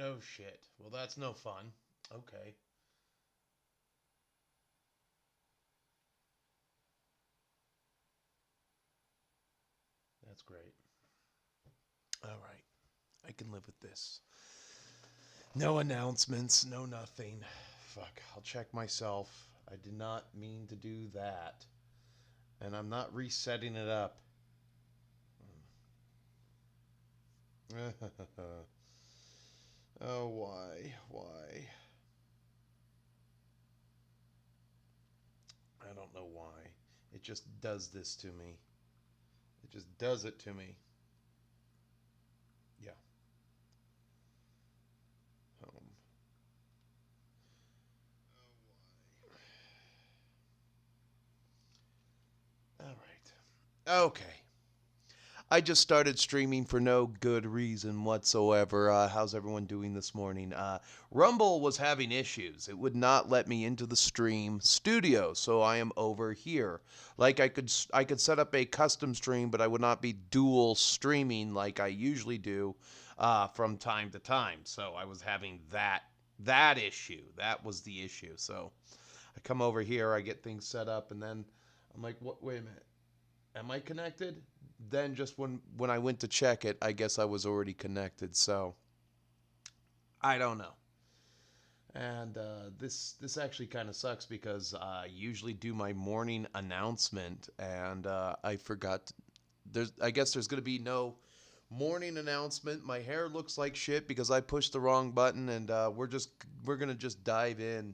Oh, shit. Well, that's no fun. Okay. That's great. All right. I can live with this. No announcements, no nothing. Fuck, I'll check myself. I did not mean to do that. And I'm not resetting it up. Oh, why? Why? I don't know why. It just does this to me. It just does it to me. Yeah. Home. All right. Okay. I just started streaming for no good reason whatsoever. How's everyone doing this morning? Rumble was having issues. It would not let me into the stream studio, so I am over here. Like I could set up a custom stream, but I would not be dual streaming like I usually do from time to time. So I was having that issue. That was the issue. So I come over here, I get things set up, and then I'm like, what? Wait a minute. Am I connected? Then just when I went to check it, I guess I was already connected. So I don't know. And this actually kind of sucks because I usually do my morning announcement, and I forgot. I guess there's gonna be no morning announcement. My hair looks like shit because I pushed the wrong button, and we're gonna just dive in.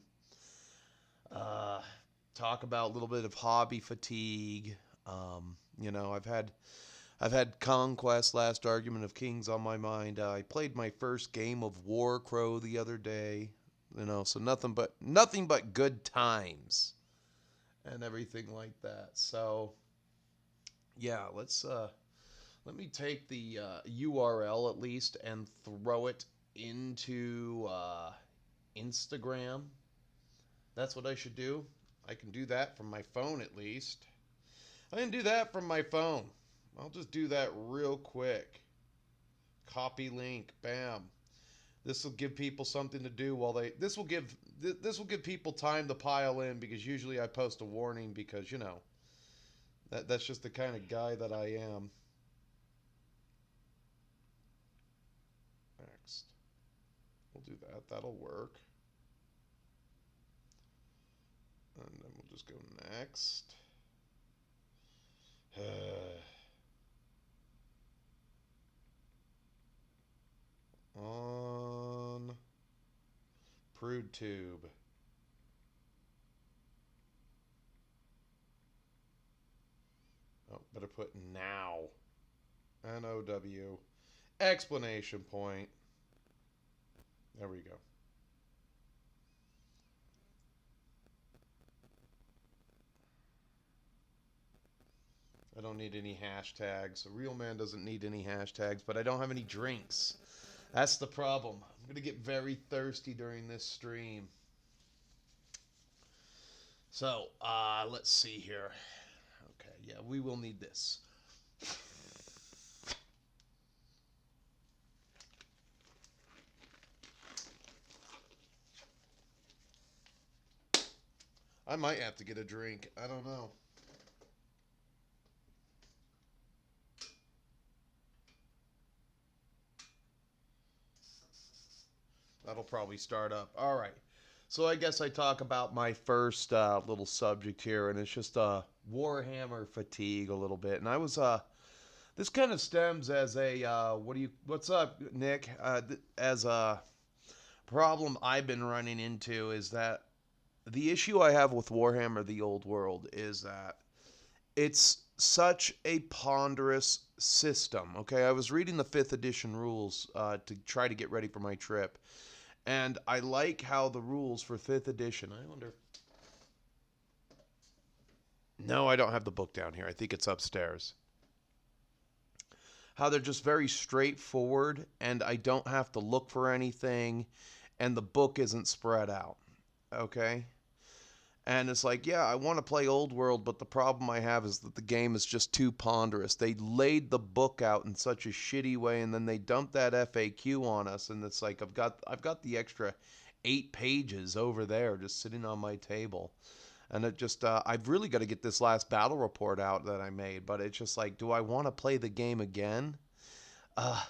Uh, Talk about a little bit of hobby fatigue. I've had Conquest Last Argument of Kings on my mind. I played my first game of War Crow the other day. So nothing but good times and everything like that. So yeah, let me take the URL at least and throw it into Instagram. That's what I should do. I can do that from my phone at least. I can do that from my phone. I'll just do that real quick. Copy link, bam. This will give people something to do while they. This will give people time to pile in because usually I post a warning because that's just the kind of guy that I am. Next, we'll do that. That'll work. And then we'll just go next. On Prude Tube. Oh, better put now. NOW. Explanation point. There we go. I don't need any hashtags. A real man doesn't need any hashtags, but I don't have any drinks. That's the problem. I'm going to get very thirsty during this stream. So, let's see here. Okay, yeah, we will need this. I might have to get a drink. I don't know. That'll probably start up. All right. So I guess I talk about my first little subject here, and it's just Warhammer fatigue a little bit. And I was this kind of stems as a what's up, Nick? As a problem I've been running into is that the issue I have with Warhammer the Old World is that it's such a ponderous system. Okay, I was reading the 5th edition rules to try to get ready for my trip, and I like how the rules for 5th edition. I wonder. No, I don't have the book down here. I think it's upstairs. How they're just very straightforward, and I don't have to look for anything, and the book isn't spread out. Okay? And it's like, yeah, I want to play Old World, but the problem I have is that the game is just too ponderous. They laid the book out in such a shitty way, and then they dumped that FAQ on us, and it's like I've got the extra 8 pages over there just sitting on my table. And it just I've really got to get this last battle report out that I made, but it's just like, do I want to play the game again? Uh,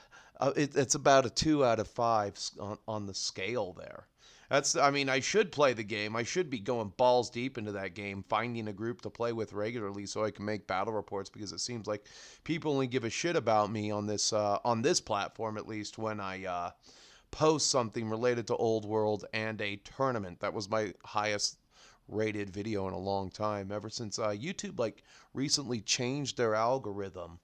it's about a 2 out of 5 on the scale there. I mean, I should play the game. I should be going balls deep into that game, finding a group to play with regularly so I can make battle reports, because it seems like people only give a shit about me on this platform, at least when I post something related to Old World and a tournament. That was my highest rated video in a long time, ever since YouTube like recently changed their algorithm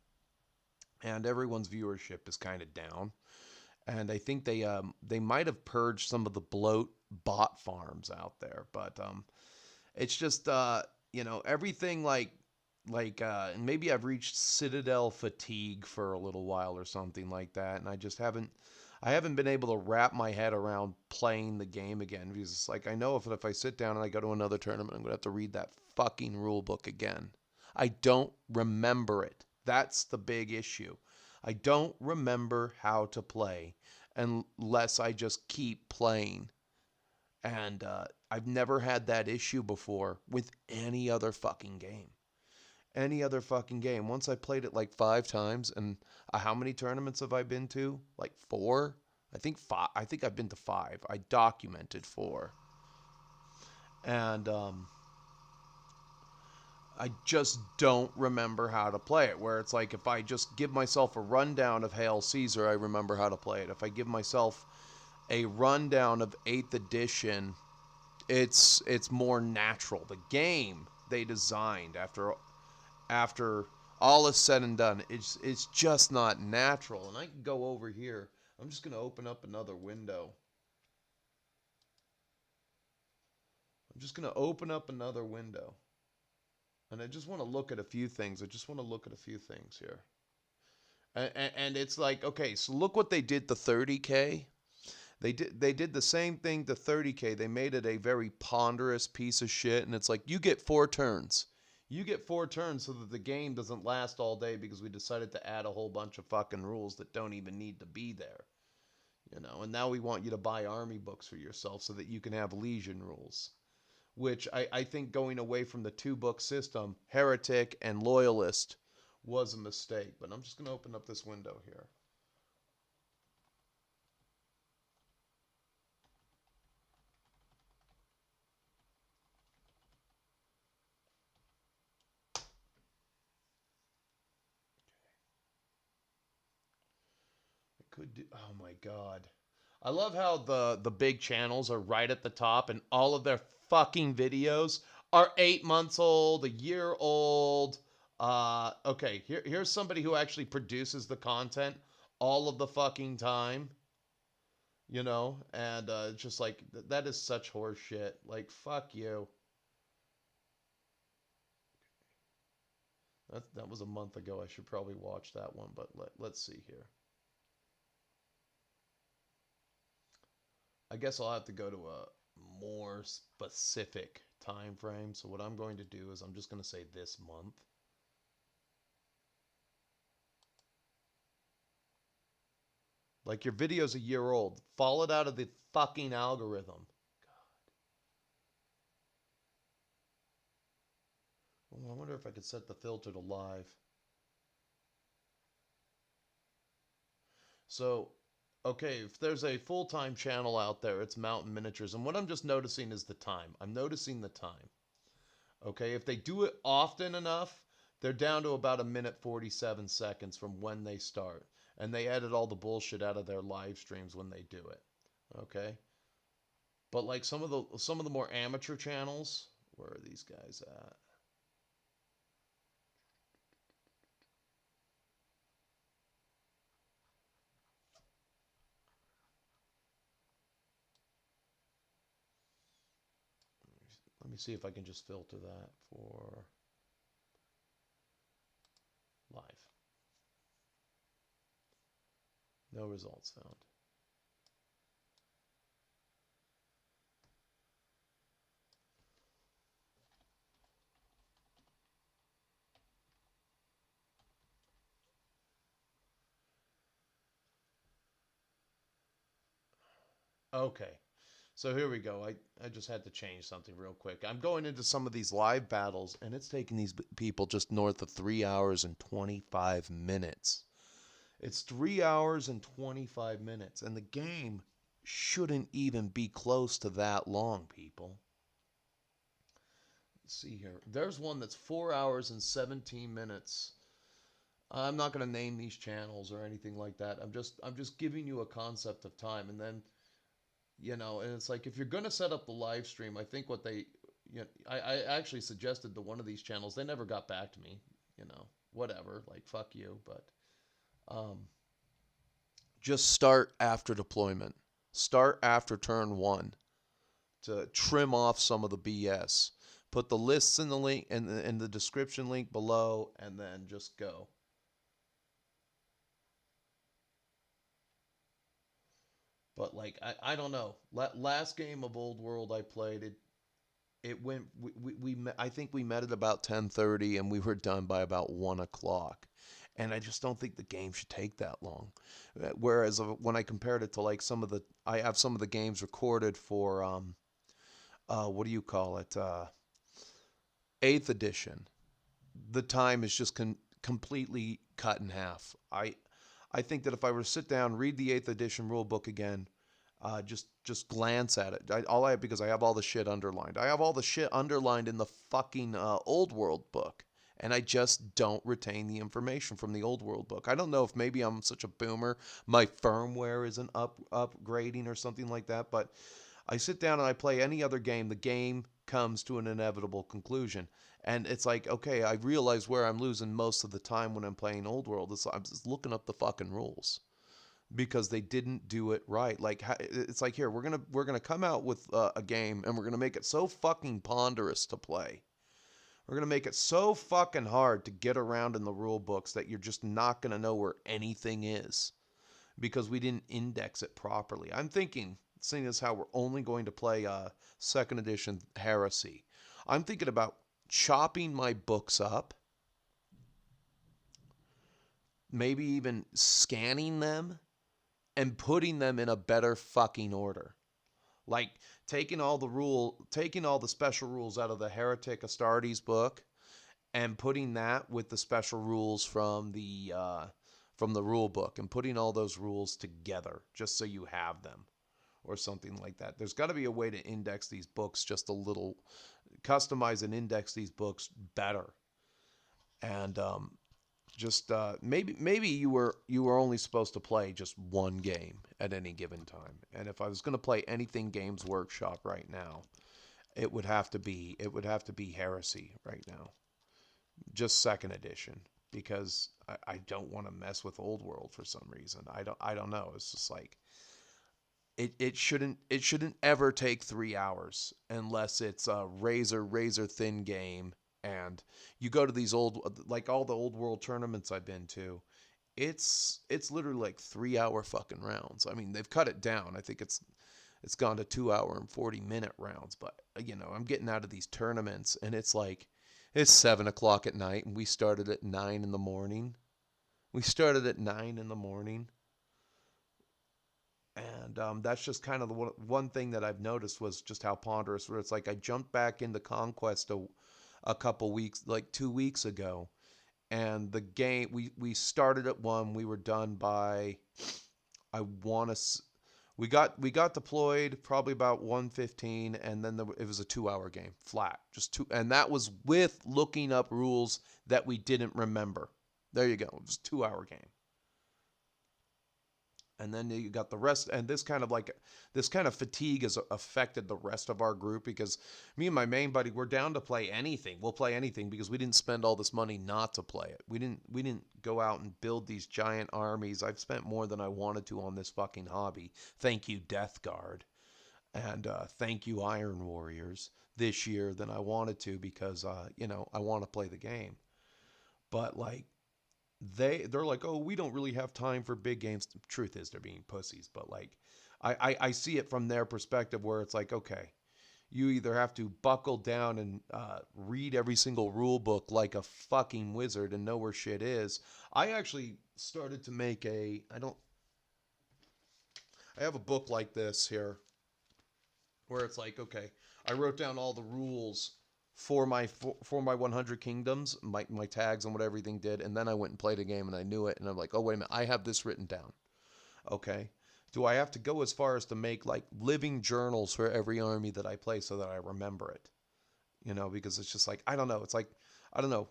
and everyone's viewership is kind of down. And I think they might have purged some of the bloat bot farms out there, but it's just everything and maybe I've reached Citadel fatigue for a little while or something like that, and I haven't been able to wrap my head around playing the game again, because it's like I know if I sit down and I go to another tournament, I'm gonna have to read that fucking rule book again. I don't remember it. That's the big issue. I don't remember how to play unless I just keep playing. And I've never had that issue before with any other fucking game. Any other fucking game. Once I played it like 5 times, and how many tournaments have I been to? Like 4? I think 5. I think I've been to 5. I documented 4. And I just don't remember how to play it. Where it's like if I just give myself a rundown of Hail Caesar, I remember how to play it. If I give myself a rundown of 8th edition, it's more natural. The game they designed after all is said and done, it's just not natural. And I can go over here. I'm just going to open up another window. I'm just going to open up another window. And I just want to look at a few things. Here. And it's like, okay, so look what they did to 30K. They did the same thing to 30K. They made it a very ponderous piece of shit, and it's like, you get 4 turns. You get 4 turns so that the game doesn't last all day, because we decided to add a whole bunch of fucking rules that don't even need to be there. And now we want you to buy army books for yourself so that you can have legion rules. Which I think going away from the 2-book system, Heretic and Loyalist, was a mistake. But I'm just going to open up this window here. Oh my god. I love how the big channels are right at the top, and all of their fucking videos are 8 months old, a year old. Okay, here's somebody who actually produces the content all of the fucking time, and it's just like, that is such horse shit. Like, fuck you. That was a month ago. I should probably watch that one, but let's see here. I guess I'll have to go to a more specific time frame. So what I'm going to do is I'm just going to say this month. Like, your video's a year old. Fall it out of the fucking algorithm. God. Well, I wonder if I could set the filter to live. So, okay, if there's a full-time channel out there, it's Mountain Miniatures. And what I'm just noticing is the time. I'm noticing the time. Okay, if they do it often enough, they're down to about 1:47 from when they start. And they edit all the bullshit out of their live streams when they do it. Okay? But like some of the more amateur channels, where are these guys at? Let me see if I can just filter that for live. No results found. Okay. So here we go. I just had to change something real quick. I'm going into some of these live battles, and it's taking these people just north of 3 hours and 25 minutes. It's 3 hours and 25 minutes, and the game shouldn't even be close to that long, people. Let's see here. There's one that's 4 hours and 17 minutes. I'm not going to name these channels or anything like that. I'm just giving you a concept of time, and then and it's like if you're going to set up the live stream, I think what they I actually suggested to one of these channels. They never got back to me, whatever, like fuck you, but um just start after deployment. Start after turn 1 to trim off some of the BS. Put the lists in the link in the description link below, and then just go. But like I don't know. Last game of Old World I played, it went I think we met at about 10:30 and we were done by about 1 o'clock. And I just don't think the game should take that long. Whereas when I compared it to like I have some of the games recorded for what do you call it, 8th edition. The time is just completely cut in half. I think that if I were to sit down, read the 8th edition rule book again, just glance at it. Because I have all the shit underlined. I have all the shit underlined in the fucking Old World book, and I just don't retain the information from the Old World book. I don't know if maybe I'm such a boomer, my firmware isn't upgrading or something like that, but I sit down and I play any other game, the game comes to an inevitable conclusion. And it's like, okay, I realize where I'm losing most of the time when I'm playing Old World. I'm just looking up the fucking rules because they didn't do it right. Like it's like here we're gonna come out with a game and we're gonna make it so fucking ponderous to play. We're gonna make it so fucking hard to get around in the rule books that you're just not gonna know where anything is because we didn't index it properly. I'm thinking, seeing as how we're only going to play 2nd edition Heresy, I'm thinking about chopping my books up, maybe even scanning them and putting them in a better fucking order. Like taking all the special rules out of the Heretic Astartes book and putting that with the special rules from the rule book and putting all those rules together just so you have them or something like that. There's got to be a way to index these books just a little, customize and index these books better. And just maybe you were only supposed to play just one game at any given time. And if I was going to play anything Games Workshop right now, it would have to be Heresy right now, just 2nd edition, because I don't want to mess with Old World for some reason. I don't know. It's just like it shouldn't ever take 3 hours unless it's a razor thin game. And you go to these like all the Old World tournaments I've been to, it's literally like 3 hour fucking rounds. I mean, they've cut it down. I think it's gone to 2 hour and 40 minute rounds. But I'm getting out of these tournaments and it's like it's 7 o'clock at night and we started at 9 in the morning. We started at 9 in the morning. And that's just kind of the one thing that I've noticed was just how ponderous. Where it's like I jumped back into Conquest a couple weeks, like 2 weeks ago, and the game we started at 1. We were done by, I want to. We got deployed probably about 1:15, and then it was a 2 hour game flat, just two, and that was with looking up rules that we didn't remember. There you go, it was a 2 hour game. And then you got the rest, and this kind of fatigue has affected the rest of our group because me and my main buddy, we're down to play anything. We'll play anything because we didn't spend all this money not to play it. We didn't go out and build these giant armies. I've spent more than I wanted to on this fucking hobby. Thank you, Death Guard, and thank you, Iron Warriors, this year than I wanted to because I want to play the game. But like they're like, oh, we don't really have time for big games. The truth is, they're being pussies. But like, I see it from their perspective, where it's like, okay, you either have to buckle down and read every single rule book like a fucking wizard and know where shit is. I actually started to make a. I have a book like this here where it's like, okay, I wrote down all the rules for my 100 kingdoms, my tags and what everything did, and then I went and played a game and I knew it, and I'm like, oh wait a minute, I have this written down. Okay, do I have to go as far as to make like living journals for every army that I play so that I remember it? You know, because it's just like, I don't know. It's like, I don't know.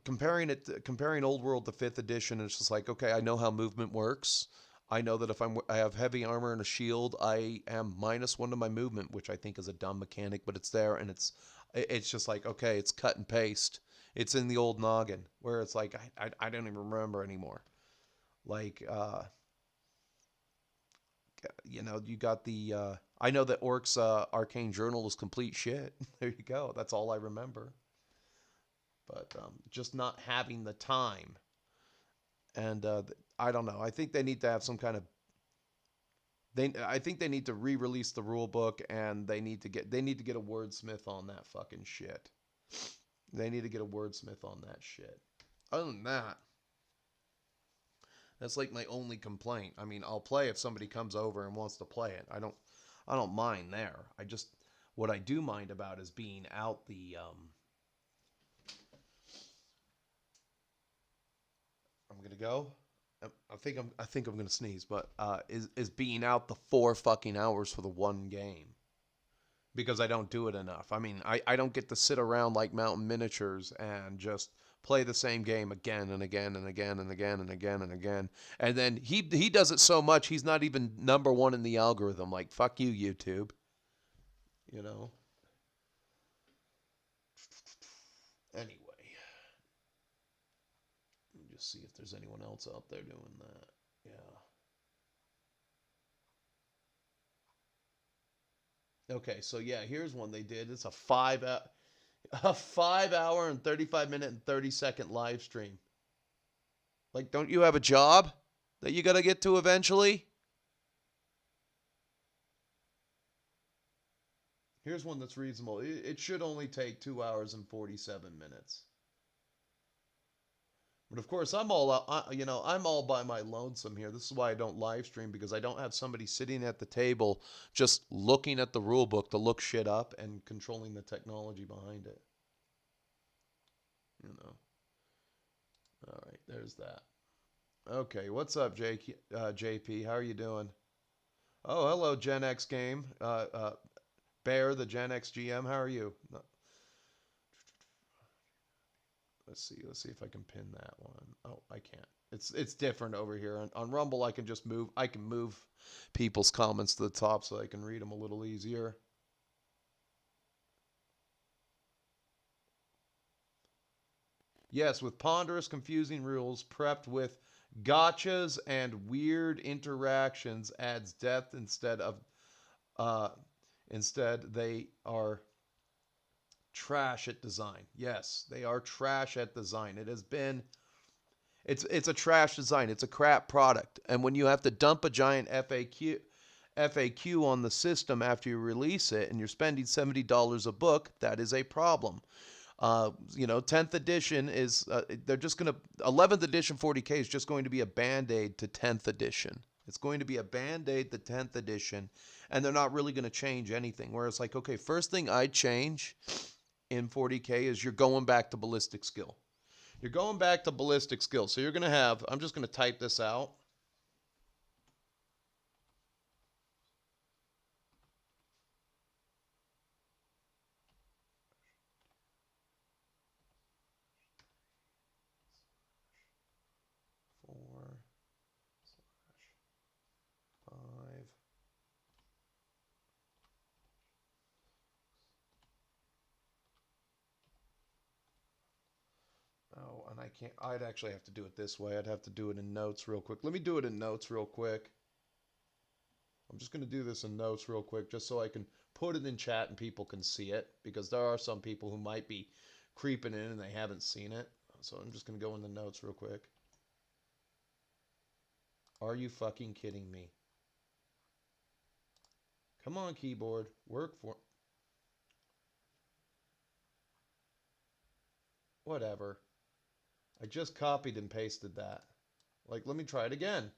Comparing Old World to Fifth Edition, it's just like, okay, I know how movement works. I know that if I have heavy armor and a shield, I am -1 to my movement, which I think is a dumb mechanic, but it's there, and it's just like, okay, it's cut and paste. It's in the old noggin, where it's like I don't even remember anymore. Like, you know, you got the I know that Orc's arcane journal is complete shit. There you go. That's all I remember. But just not having the time, and I don't know. I think they need to have some kind of I think they need to re-release the rule book, and they need to get a wordsmith on that fucking shit. They need to get a wordsmith on that shit. Other than that, that's like my only complaint. I mean, I'll play if somebody comes over and wants to play it. I don't mind there. I just what I do mind about is being out the I'm gonna go. I think I'm gonna sneeze, but is being out the 4 fucking hours for the one game because I don't do it enough. I mean, I don't get to sit around like Mountain Miniatures and just play the same game again and again and again and again and again and again. And then he does it so much he's not even #1 in the algorithm. Like fuck you, YouTube. You know. Anyway, let me just see if there's anyone else out there doing that. Yeah. Okay, so yeah, here's one they did. It's a 5 hour and 35 minute and 30 second live stream. Like, don't you have a job that you gotta get to eventually? Here's one that's reasonable. It should only take 2 hours and 47 minutes. But of course, I'm all you know, I'm all by my lonesome here. This is why I don't live stream, because I don't have somebody sitting at the table just looking at the rule book to look shit up and controlling the technology behind it. You know. All right, there's that. Okay, what's up, JP? How are you doing? Oh, hello, Gen X game. Bear, the Gen X GM. How are you? No, let's see. Let's see if I can pin that one. Oh, I can't. It's different over here on Rumble. I can just move. I can move people's comments to the top so I can read them a little easier. Yes, with ponderous, confusing rules prepped with gotchas and weird interactions adds depth uh, instead they are trash at design. Yes, they are trash at design. It has been it's a trash design. It's a crap product. And when you have to dump a giant FAQ on the system after you release it and you're spending $70 a book, that is a problem. You know, 10th edition is they're just going to 11th edition 40K is just going to be a band-aid to 10th edition. It's going to be a band-aid to 10th edition, and they're not really going to change anything. Whereas, like, okay, first thing I'd change in 40K is you're going back to ballistic skill. You're going back to ballistic skill. So you're going to have, I'm just going to type this out. Four slash five. Oh, and I can't, I'd actually have to do it this way. I'd have to do it in notes real quick. Let me do it in notes real quick. I'm just going to do this in notes real quick just so I can put it in chat and people can see it, because there are some people who might be creeping in and they haven't seen it. So I'm just going to go in the notes real quick. Are you fucking kidding me? Come on, keyboard. Work for... Whatever. I just copied and pasted that. Like, let me try it again.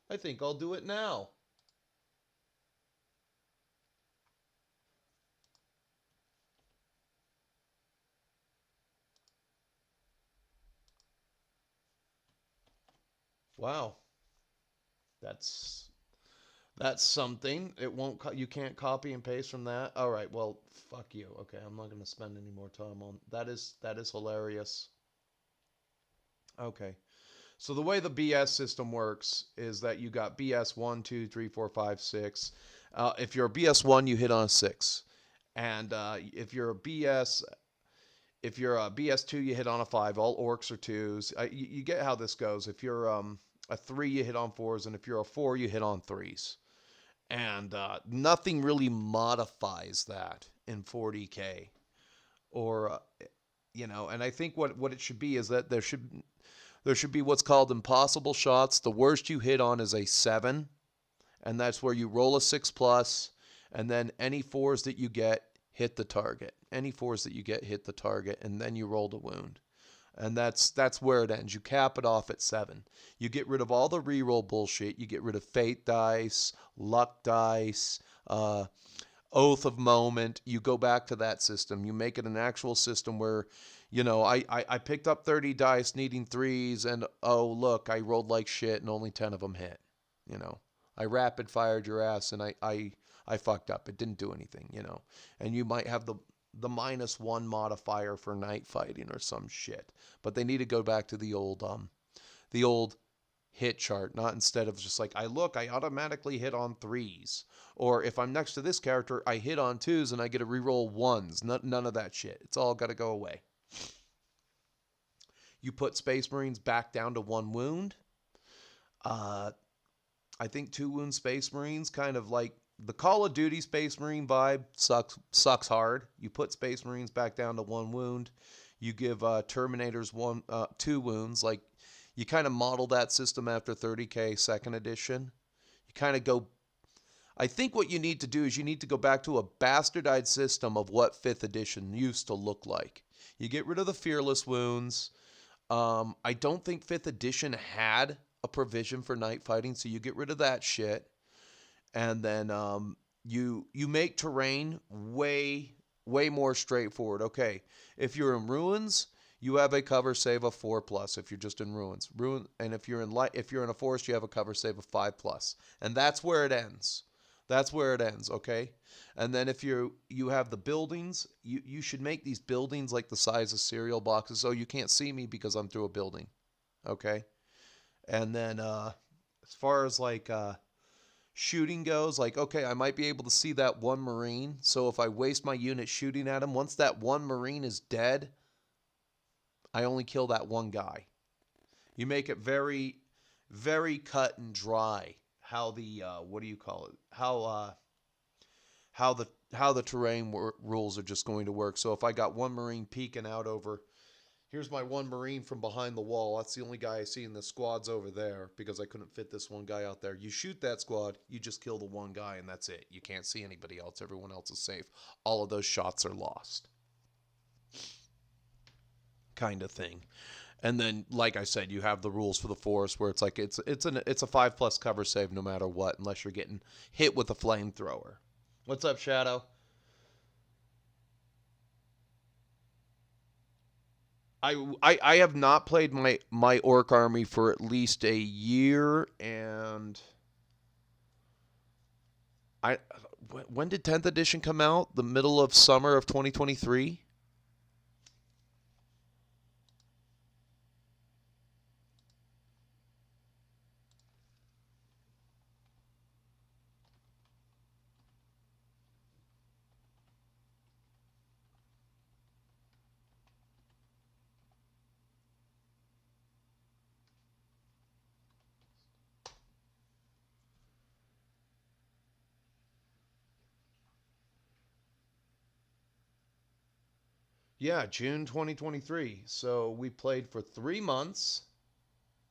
I think I'll do it now. Wow. That's that's something. It won't you can't copy and paste from that. All right, well, fuck you. Okay, I'm not going to spend any more time on that is hilarious. Okay. So the way the BS system works is that you got BS 1, 2, 3, 4, 5, 6. If you're a BS 1, you hit on a 6. And if you're a BS2, you hit on a 5. All orcs are 2s. You get how this goes. If you're a 3, you hit on 4s, and if you're a 4, you hit on 3s. And nothing really modifies that in 40K. Or and I think what it should be is that there should be what's called impossible shots. The worst you hit on is a 7, and that's where you roll a 6 plus, and then any 4s that you get hit the target. Any 4s that you get hit the target, and then you roll the wound. And that's where it ends. You cap it off at 7. You get rid of all the reroll bullshit. You get rid of fate dice, luck dice, oath of moment. You go back to that system. You make it an actual system where, I picked up 30 dice needing 3s, and oh look, I rolled like shit and only 10 of them hit. I rapid fired your ass, and I fucked up. It didn't do anything. And you might have the -1 modifier for night fighting or some shit. But they need to go back to the old hit chart, not instead of just like, I automatically hit on 3s. Or if I'm next to this character, I hit on 2s and I get to reroll 1s. None of that shit. It's all got to go away. You put Space Marines back down to 1 wound. I think 2 wound Space Marines, kind of like the Call of Duty Space Marine vibe, sucks hard. You put Space Marines back down to 1 wound. You give Terminators 2 wounds. Like, you kind of model that system after 30K 2nd edition. You kind of go. I think what you need to do is you need to go back to a bastardized system of what 5th edition used to look like. You get rid of the fearless wounds. I don't think 5th edition had a provision for night fighting, so you get rid of that shit. And then you make terrain way more straightforward. Okay, if you're in ruins, you have a cover save of 4+. If you're just in ruins, and if you're in a forest, you have a cover save of 5+. And that's where it ends. That's where it ends. Okay, and then if you have the buildings, you should make these buildings like the size of cereal boxes, so you can't see me because I'm through a building. Okay, and then as far as like shooting goes, like, okay, I might be able to see that one Marine. So if I waste my unit shooting at him, once that one Marine is dead, I only kill that one guy. You make it very, very cut and dry how the what do you call it? How the terrain rules are just going to work. So if I got one Marine peeking out over, here's my one Marine from behind the wall. That's the only guy I see in the squad's over there because I couldn't fit this one guy out there. You shoot that squad, you just kill the one guy, and that's it. You can't see anybody else. Everyone else is safe. All of those shots are lost. Kind of thing. And then, like I said, you have the rules for the forest where it's like it's a 5+ cover save no matter what, unless you're getting hit with a flamethrower. What's up, Shadow? I have not played my orc army for at least a year, and I when did 10th edition come out? The middle of summer of 2023. Yeah, June 2023. So we played for 3 months.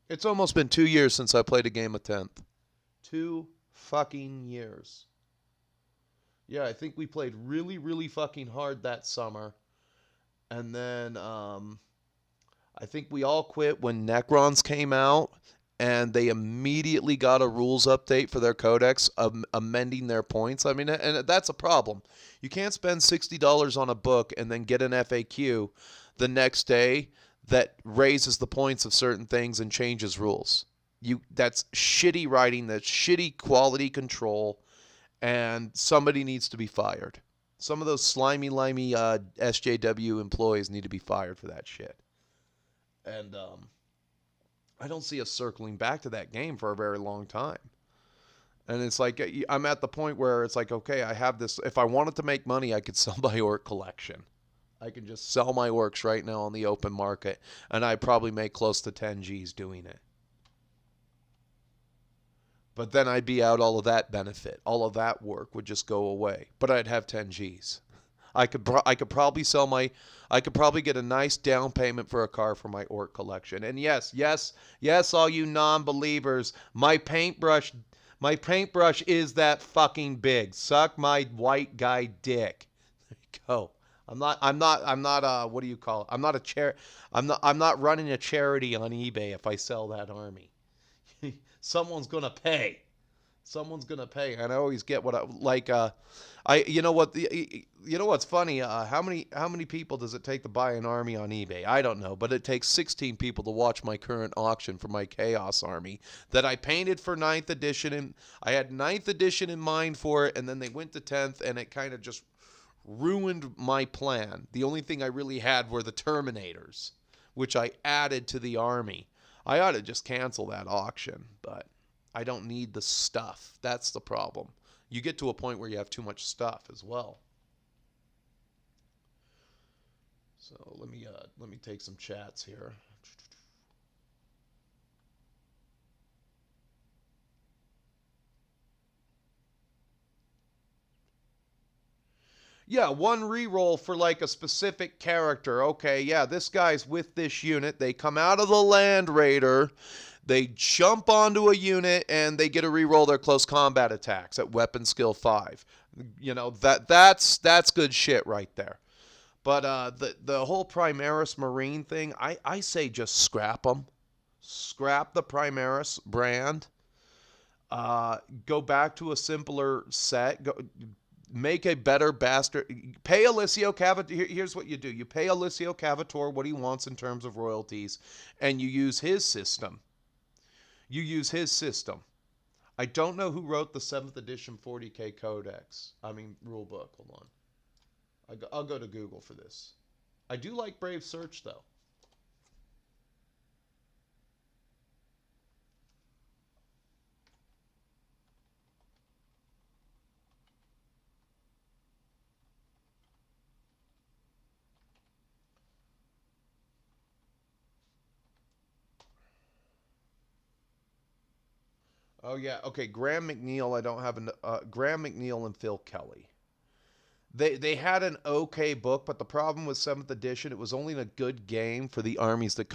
It's almost been 2 years since I played a game of 10th. 2 fucking years. Yeah, I think we played really, really fucking hard that summer. And then I think we all quit when Necrons came out. and they immediately got a rules update for their codex, amending their points. I mean, and that's a problem. You can't spend $60 on a book and then get an FAQ the next day that raises the points of certain things and changes rules. That's shitty writing, that's shitty quality control, and somebody needs to be fired. Some of those slimy, limey SJW employees need to be fired for that shit. And I don't see us circling back to that game for a very long time. And it's like, I'm at the point where it's like, okay, I have this. If I wanted to make money, I could sell my orc collection. I can just sell my orcs right now on the open market, and I'd probably make close to 10 G's doing it. But then I'd be out all of that benefit. All of that work would just go away. But I'd have 10 G's. I could probably sell my, I could probably get a nice down payment for a car for my orc collection. And yes, all you non-believers, my paintbrush is that fucking big. Suck my white guy dick. There you go. I'm not what do you call it? I'm not running a charity on eBay if I sell that army. Someone's gonna pay. Someone's gonna pay, and I always get what I like. You know what's funny? How many people does it take to buy an army on eBay? I don't know, but it takes 16 people to watch my current auction for my Chaos army that I painted for 9th edition, and I had 9th edition in mind for it, and then they went to 10th, and it kind of just ruined my plan. The only thing I really had were the Terminators, which I added to the army. I ought to just cancel that auction, but I don't need the stuff. That's the problem. You get to a point where you have too much stuff as well. So let me take some chats here. Yeah, one reroll for like a specific character. Okay, yeah, this guy's with this unit. They come out of the Land Raider. They jump onto a unit and they get to reroll their close combat attacks at weapon skill 5. You know, that's good shit right there. But the whole Primaris Marine thing, I say just scrap them. Scrap the Primaris brand. Go back to a simpler set. Make a better bastard. Pay Alessio Cavator. Here's what you do. You pay Alessio Cavator what he wants in terms of royalties, and you use his system. I don't know who wrote the 7th edition 40k codex. I mean, rule book. Hold on. I'll go to Google for this. I do like Brave Search, though. Oh yeah, okay. Graham McNeil. I don't have an Graham McNeil and Phil Kelly. They had an okay book, but the problem with 7th edition, it was only a good game for the armies that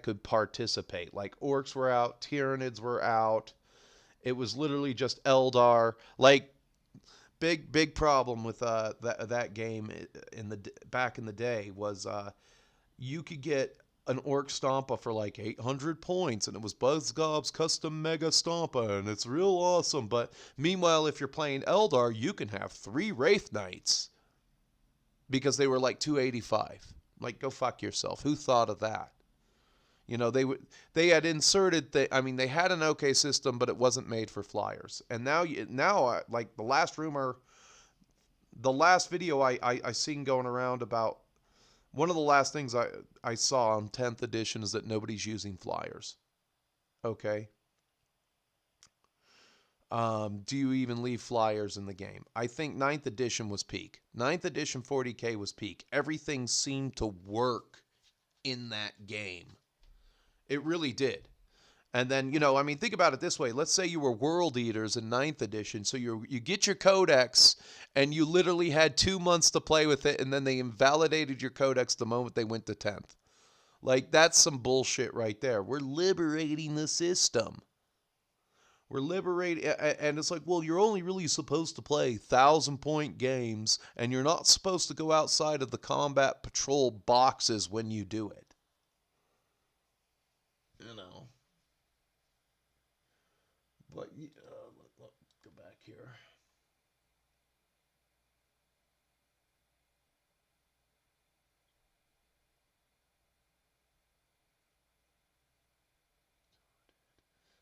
could participate. Like orcs were out, Tyranids were out. It was literally just Eldar. Like big problem with that game back in the day was you could get an Orc Stompa for like 800 points, and it was BuzzGob's custom Mega Stompa, and it's real awesome. But meanwhile, if you're playing Eldar, you can have 3 Wraith Knights because they were like 285. Like, go fuck yourself. Who thought of that? You know, they had inserted I mean, they had an okay system, but it wasn't made for flyers. And now like the last video I seen going around about. One of the last things I saw on 10th edition is that nobody's using flyers. Okay. Do you even leave flyers in the game? I think 9th edition was peak. 9th edition 40k was peak. Everything seemed to work in that game. It really did. And then, you know, I mean, think about it this way. Let's say you were World Eaters in 9th edition. So you get your codex and you literally had 2 months to play with it. And then they invalidated your codex the moment they went to 10th. Like, that's some bullshit right there. We're liberating the system. We're liberating. And it's like, well, you're only really supposed to play 1,000-point games. And you're not supposed to go outside of the combat patrol boxes when you do it. You know. But let go back here.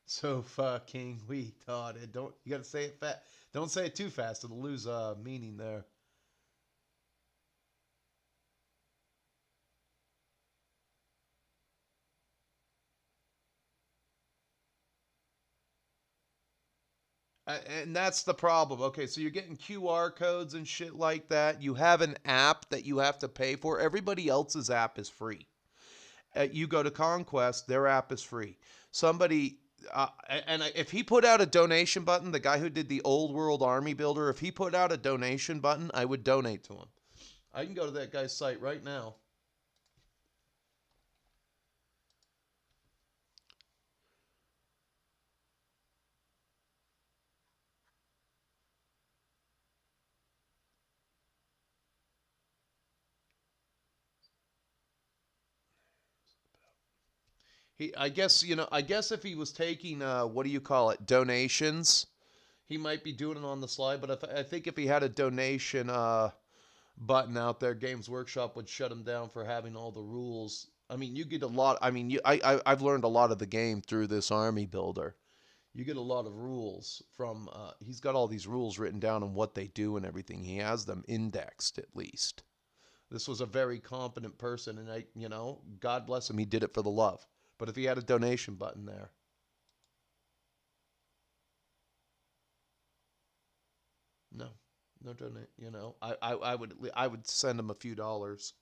So fucking retarded. Don't you gotta say it fast? Don't say it too fast. It'll lose meaning there. And that's the problem. Okay, so you're getting QR codes and shit like that. You have an app that you have to pay for. Everybody else's app is free. You go to Conquest, their app is free. Somebody, if he put out a donation button, the guy who did the Old World Army Builder, if he put out a donation button, I would donate to him. I can go to that guy's site right now. I guess I guess if he was taking what do you call it, donations, he might be doing it on the slide. But I think if he had a donation button out there, Games Workshop would shut him down for having all the rules. I mean, you get a lot. I mean, I've learned a lot of the game through this army builder. You get a lot of rules from. He's got all these rules written down on what they do and everything. He has them indexed at least. This was a very competent person, and God bless him, he did it for the love. But if he had a donation button there, no, no donate. I would send him a few dollars.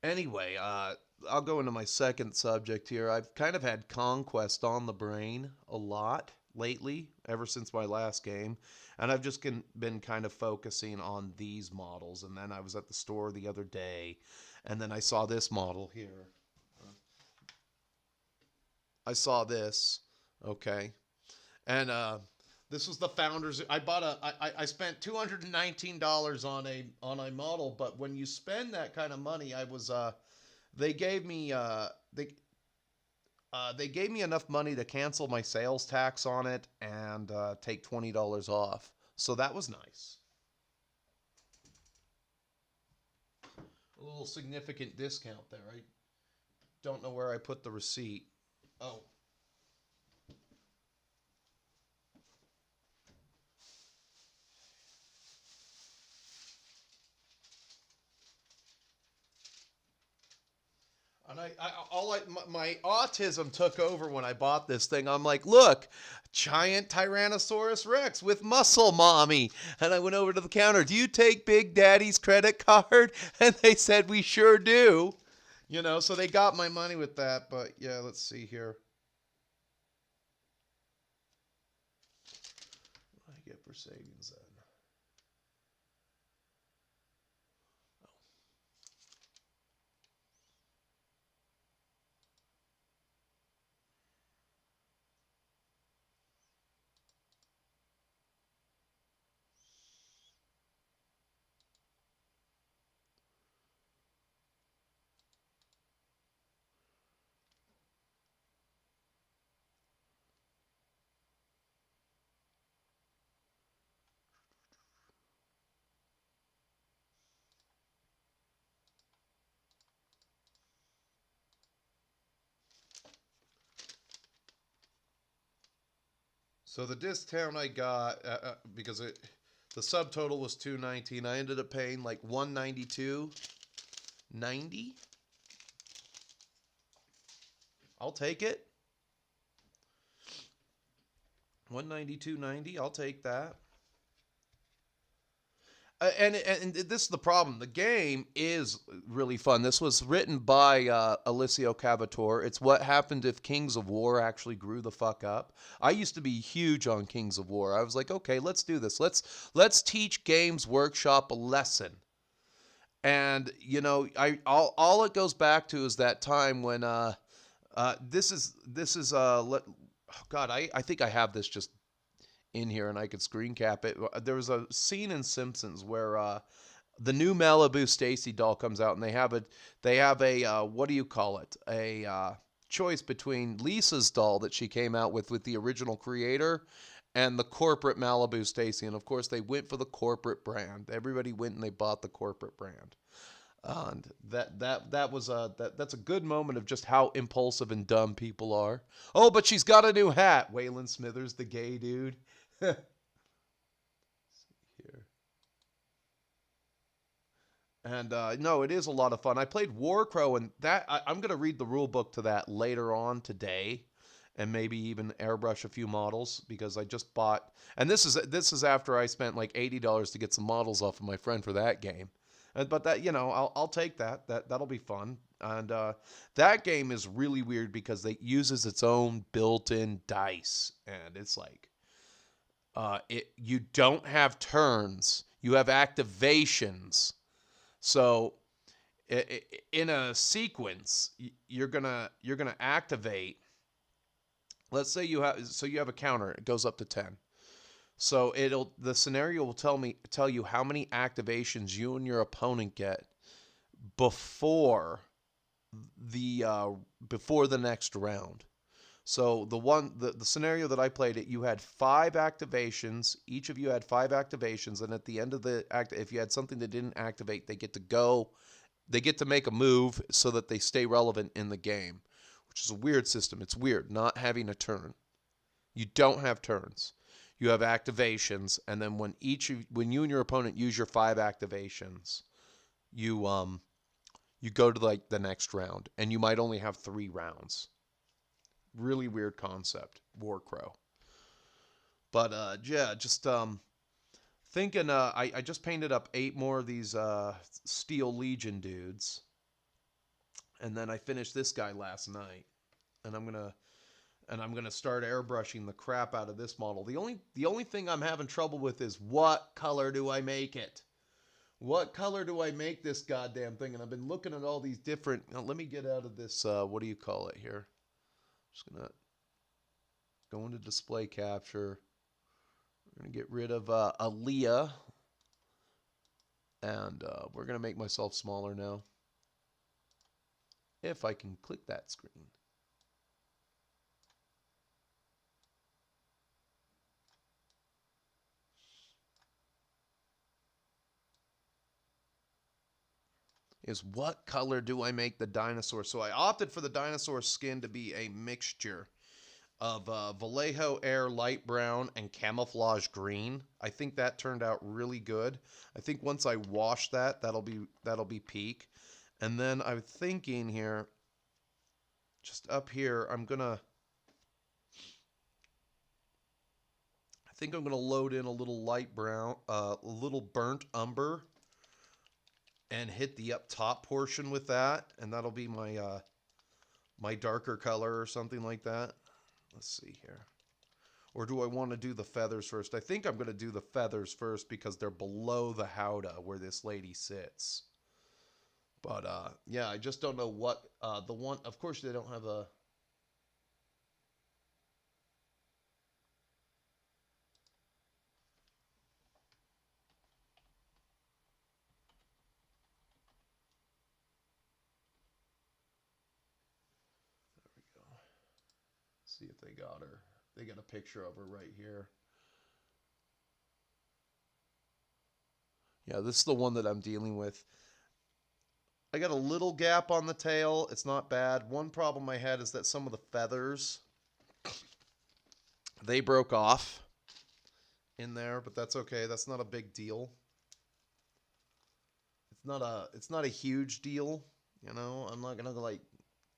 Anyway, I'll go into my second subject here. I've kind of had Conquest on the brain a lot lately, ever since my last game. And I've just been kind of focusing on these models. And then I was at the store the other day, and then I saw this model here. I saw this, okay. And this was the founders. I spent $219 on a model, but when you spend that kind of money, they gave me they gave me enough money to cancel my sales tax on it and take $20 off. So that was nice. A little significant discount there. I don't know where I put the receipt. Oh. And my autism took over when I bought this thing. I'm like, look, giant Tyrannosaurus Rex with muscle mommy. And I went over to the counter. Do you take Big Daddy's credit card? And they said, we sure do. So they got my money with that. But yeah, let's see here. What do I get for savings then? So the discount I got because the subtotal was $219. I ended up paying like $192.90. I'll take it. $192.90. I'll take that. And this is the problem. The game is really fun. This was written by Alessio Cavatore. It's what happened if Kings of War actually grew the fuck up. I used to be huge on Kings of War. I was like, okay, let's do this. Let's teach Games Workshop a lesson. And all it goes back to is that time when this is God, I think I have this just in here and I could screen cap it. There was a scene in Simpsons where the new Malibu Stacy doll comes out and they have a what do you call it? choice between Lisa's doll that she came out with the original creator and the corporate Malibu Stacy. And of course, they went for the corporate brand. Everybody went and they bought the corporate brand. And that's a good moment of just how impulsive and dumb people are. Oh, but she's got a new hat. Waylon Smithers, the gay dude. Here. And no, it is a lot of fun. I played Warcrow, and I'm going to read the rule book to that later on today, and maybe even airbrush a few models because I just bought. And this is after I spent like $80 to get some models off of my friend for that game. But that, I'll take that. That'll be fun. And that game is really weird because it uses its own built-in dice, and it's like you don't have turns. You have activations. So in a sequence, you're gonna activate. Let's say you have a counter. It goes up to 10. So the scenario will tell you how many activations you and your opponent get before the next round. So the scenario that I played you had 5 activations. Each of you had 5 activations, and at the end of the if you had something that didn't activate, they get to make a move so that they stay relevant in the game, which is a weird system. It's weird not having a turn. You don't have turns. You have activations, and then when you and your opponent use your 5 activations, you go to like the next round, and you might only have 3 rounds. Really weird concept, Warcrow. But yeah, just thinking. I just painted up 8 more of these Steel Legion dudes, and then I finished this guy last night, and I'm gonna start airbrushing the crap out of this model. The only thing I'm having trouble with is what color do I make it? What color do I make this goddamn thing? And I've been looking at all these different. Let me get out of this. What do you call it here? Just gonna go into display capture. We're gonna get rid of Aaliyah, and we're gonna make myself smaller now. If I can click that screen. Is what color do I make the dinosaur? So I opted for the dinosaur skin to be a mixture of Vallejo Air light brown and camouflage green. I think that turned out really good. I think once I wash that'll be peak. And then I'm thinking here, just up here, I think I'm gonna load in a little light brown, a little burnt umber, and hit the up top portion with that, and that'll be my my darker color or something like that. Let's see here. Or do I want to do the feathers first? I think I'm going to do the feathers first because they're below the howdah where this lady sits. But yeah, I just don't know what the one. Of course, they don't have a. There we go. See if they got her. They got a picture of her right here. Yeah, this is the one that I'm dealing with. I got a little gap on the tail. It's not bad. One problem I had is that some of the feathers, they broke off in there, but that's okay. That's not a big deal. It's not a huge deal, you know. I'm not gonna like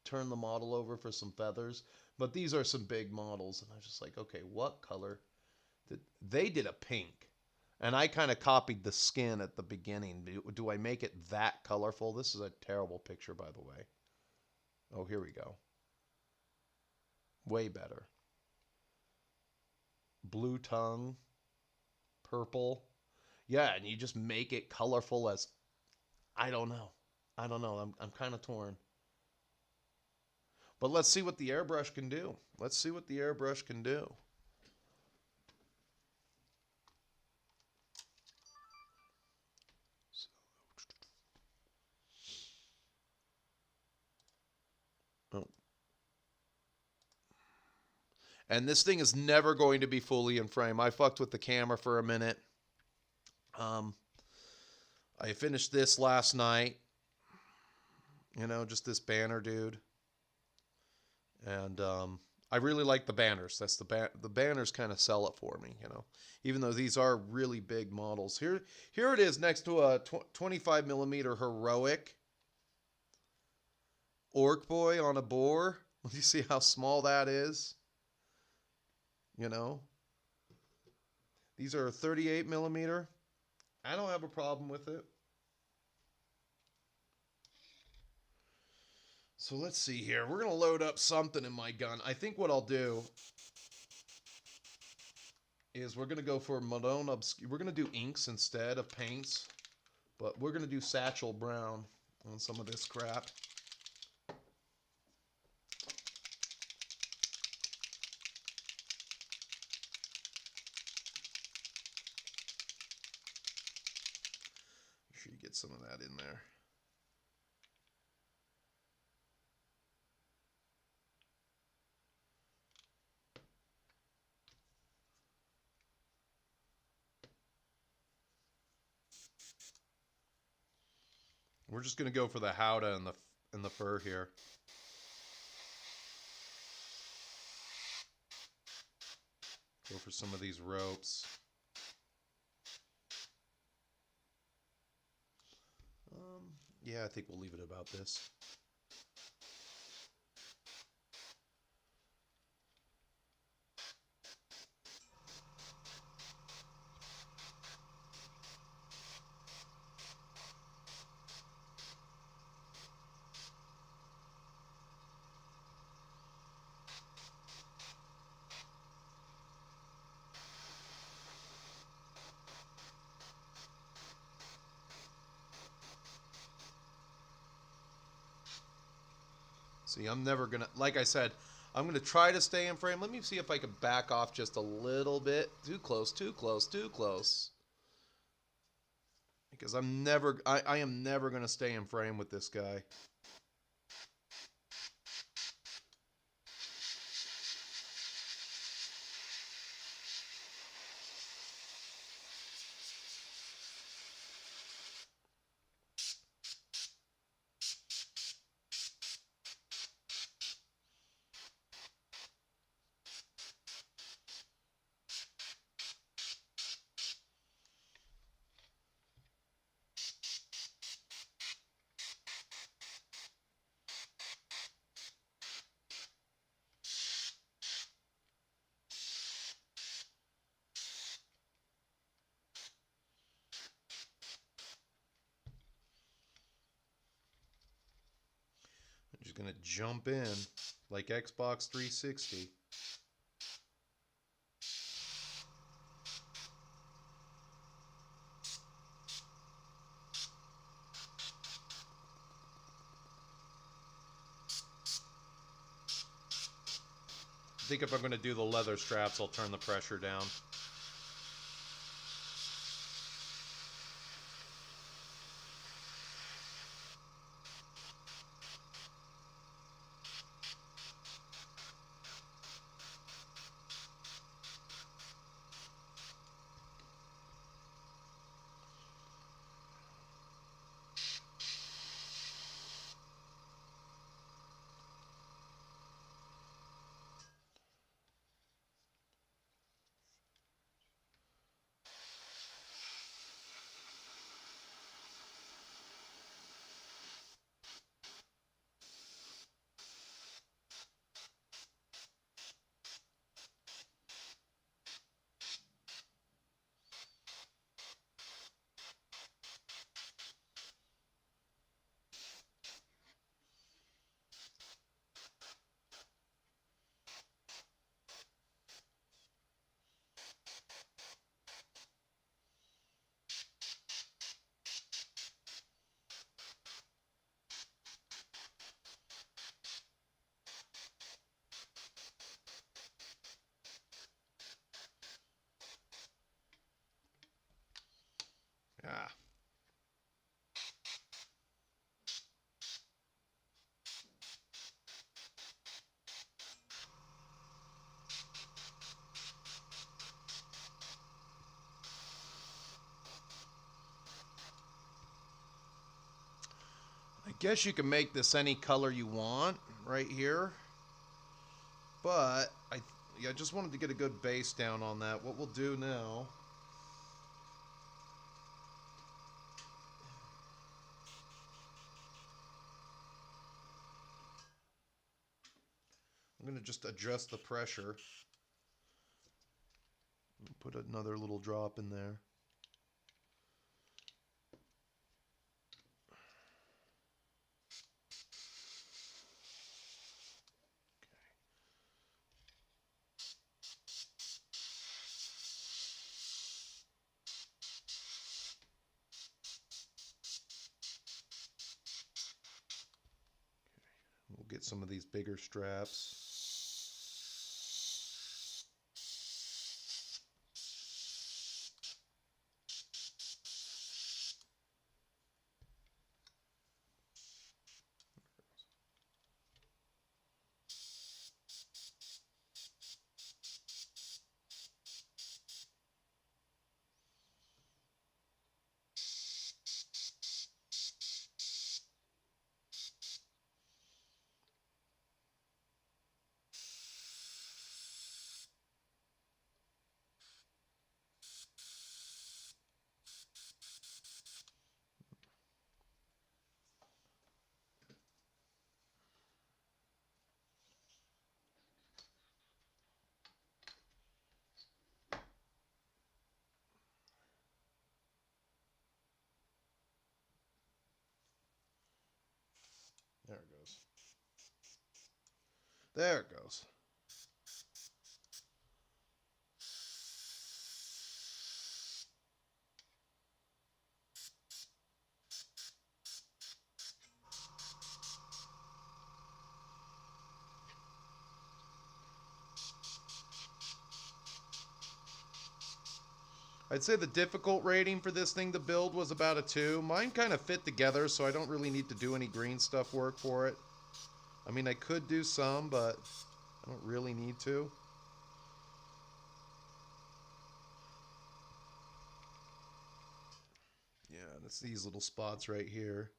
turn the model over for some feathers, but these are some big models, and I was just like, okay, what color? They did a pink, and I kind of copied the skin at the beginning. Do I make it that colorful? This is a terrible picture, by the way. Oh, here we go. Way better. Blue tongue, purple. Yeah, and you just make it colorful as I don't know. I'm kind of torn. But let's see what the airbrush can do. Let's see what the airbrush can do. Oh. And this thing is never going to be fully in frame. I fucked with the camera for a minute. I finished this last night. You know, just this banner dude. And I really like the banners. That's the banners kind of sell it for me, you know. Even though these are really big models. Here it is next to a 25 millimeter heroic orc boy on a boar. Do you see how small that is? You know, these are 38 millimeter. I don't have a problem with it. So let's see here. We're going to load up something in my gun. I think what I'll do is we're going to go for Madone Obscure. We're going to do inks instead of paints. But we're going to do Satchel Brown on some of this crap. Make sure you get some of that in there. We're just going to go for the howdah and the fur here. Go for some of these ropes. Yeah, I think we'll leave it about this. See, I'm never going to, like I said, I'm going to try to stay in frame. Let me see if I can back off just a little bit. Too close, too close, too close. Because I am never going to stay in frame with this guy. I'm just going to jump in like Xbox 360. I think if I'm going to do the leather straps, I'll turn the pressure down. Ah. guess you can make this any color you want right here. But I just wanted to get a good base down on that. What we'll do now... I'm going to just adjust the pressure. Put another little drop in there. We'll get some of these bigger straps. There it goes. There it goes. I'd say the difficult rating for this thing to build was about a 2. Mine kind of fit together, so I don't really need to do any green stuff work for it. I mean, I could do some, but I don't really need to. Yeah, that's these little spots right here.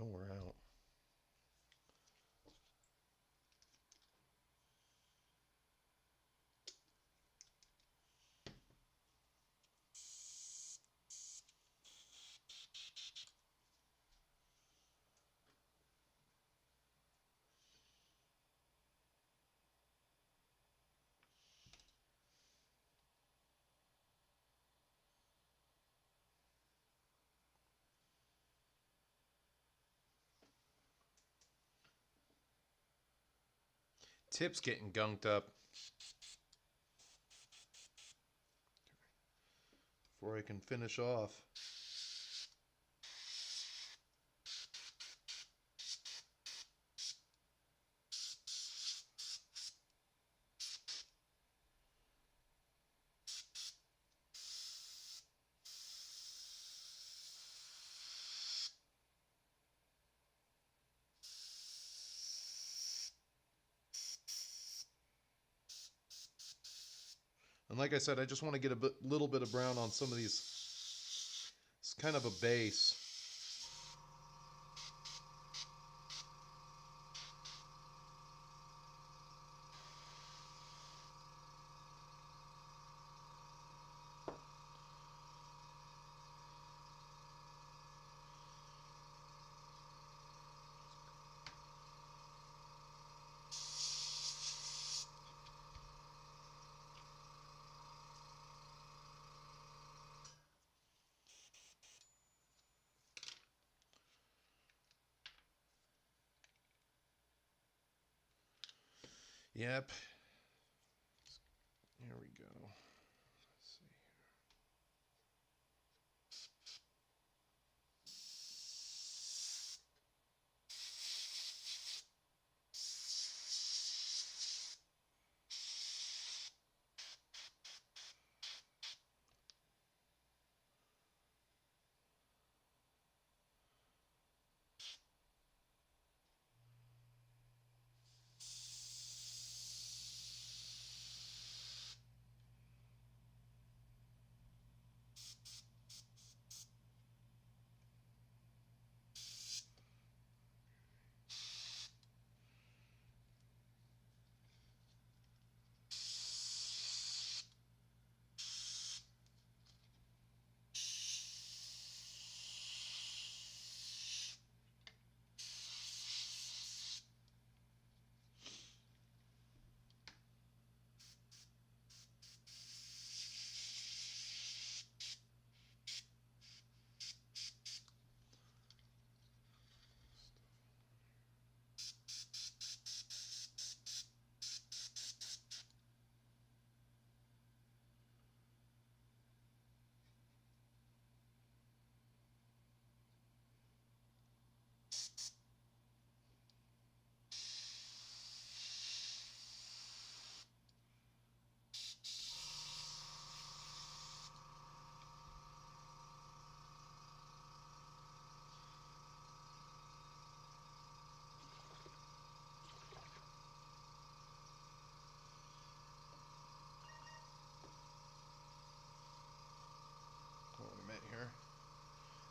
Oh, we're out. Tip's getting gunked up. Before I can finish off. And like I said, I just want to get a little bit of brown on some of these. It's kind of a base. Yep. Here we go. Let's see here.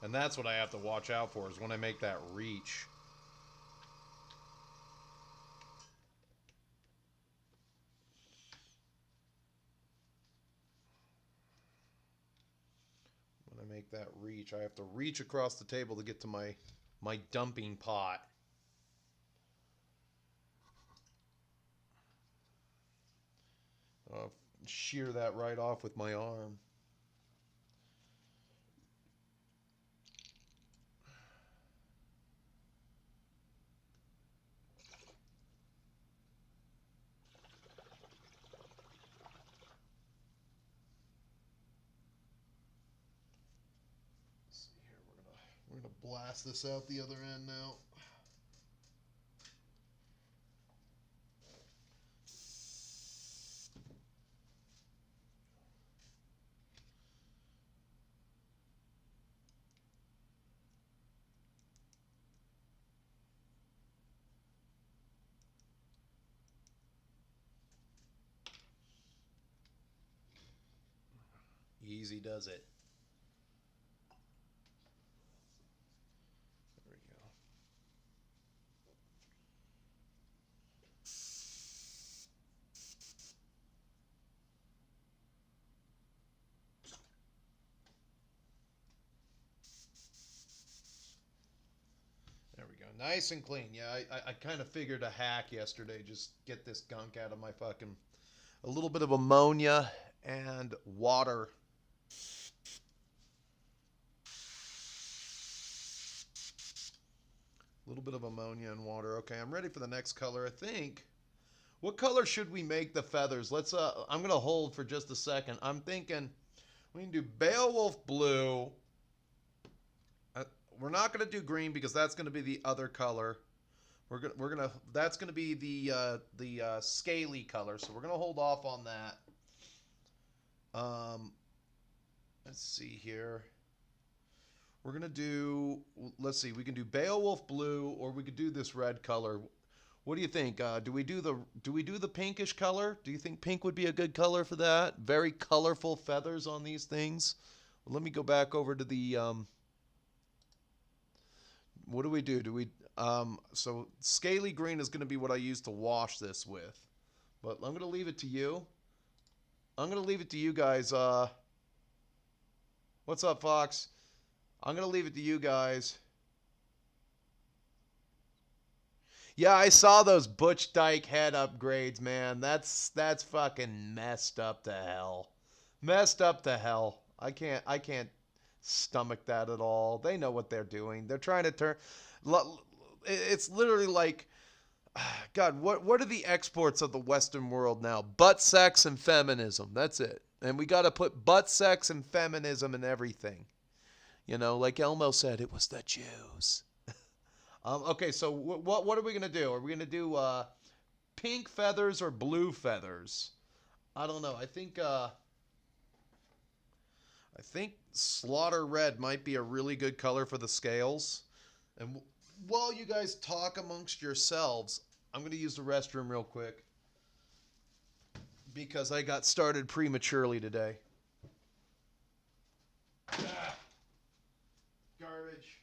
And that's what I have to watch out for, is when I make that reach. When I make that reach, I have to reach across the table to get to my dumping pot. I'll shear that right off with my arm. Let's see here, we're gonna blast this out the other end now. Easy does it. There we go. There we go. Nice and clean. Yeah, I kind of figured a hack yesterday. Just get this gunk out of my fucking... A little bit of ammonia and water. A little bit of ammonia and water. Okay, I'm ready for the next color, I think. What color should we make the feathers? Let's, I'm going to hold for just a second. I'm thinking we can do Beowulf blue. We're not going to do green because that's going to be the other color. That's going to be the scaly color. So we're going to hold off on that. Let's see here. We're going to do, let's see, we can do Beowulf blue, or we could do this red color. What do you think? Do we do the pinkish color? Do you think pink would be a good color for that? Very colorful feathers on these things. Well, let me go back over to the what do we do? So scaly green is going to be what I use to wash this with. But I'm going to leave it to you. I'm going to leave it to you guys. What's up, Fox? I'm going to leave it to you guys. Yeah, I saw those Butch Dyke head upgrades, man. That's fucking messed up to hell. Messed up to hell. I can't stomach that at all. They know what they're doing. They're trying to turn... It's literally like... God, what are the exports of the Western world now? Butt sex and feminism. That's it. And we got to put butt sex and feminism in everything. You know, like Elmo said, it was the Jews. Okay, so what are we going to do? Are we going to do pink feathers or blue feathers? I don't know. I think slaughter red might be a really good color for the scales. And while you guys talk amongst yourselves, I'm going to use the restroom real quick because I got started prematurely today. Garbage.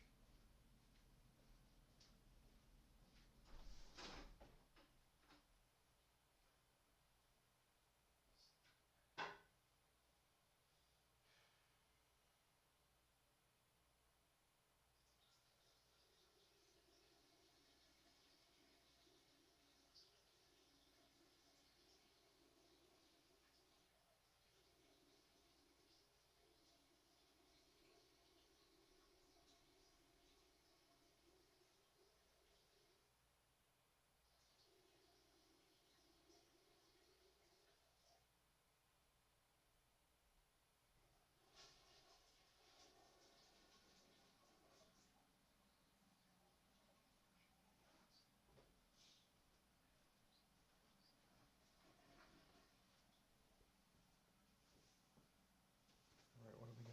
All right, what do we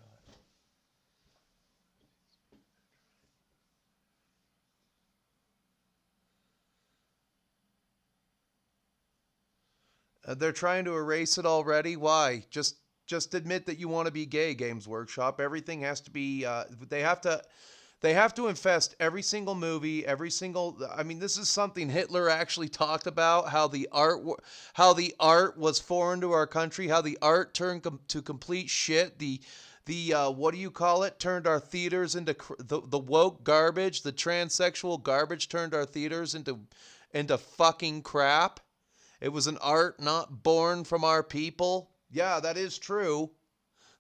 got? They're trying to erase it already. Why? Just Just admit that you want to be gay, Games Workshop. Everything has to be. They have to infest every single movie, every single. I mean, this is something Hitler actually talked about. How the art was foreign to our country. How the art turned to complete shit. The what do you call it? Turned our theaters into the woke garbage. The transsexual garbage turned our theaters into fucking crap. It was an art not born from our people. Yeah, that is true.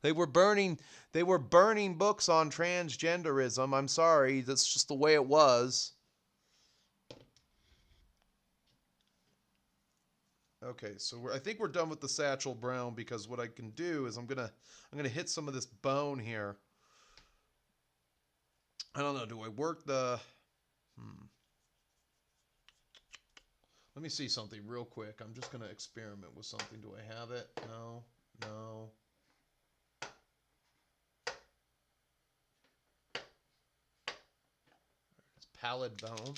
They were burning they were burning books on transgenderism. I'm sorry, that's just the way it was. Okay, so I think we're done with the Satchel Brown because what I can do is I'm gonna hit some of this bone here. I don't know. Do I work the? Let me see something real quick. I'm just gonna experiment with something. Do I have it? No, no. It's pallid bone.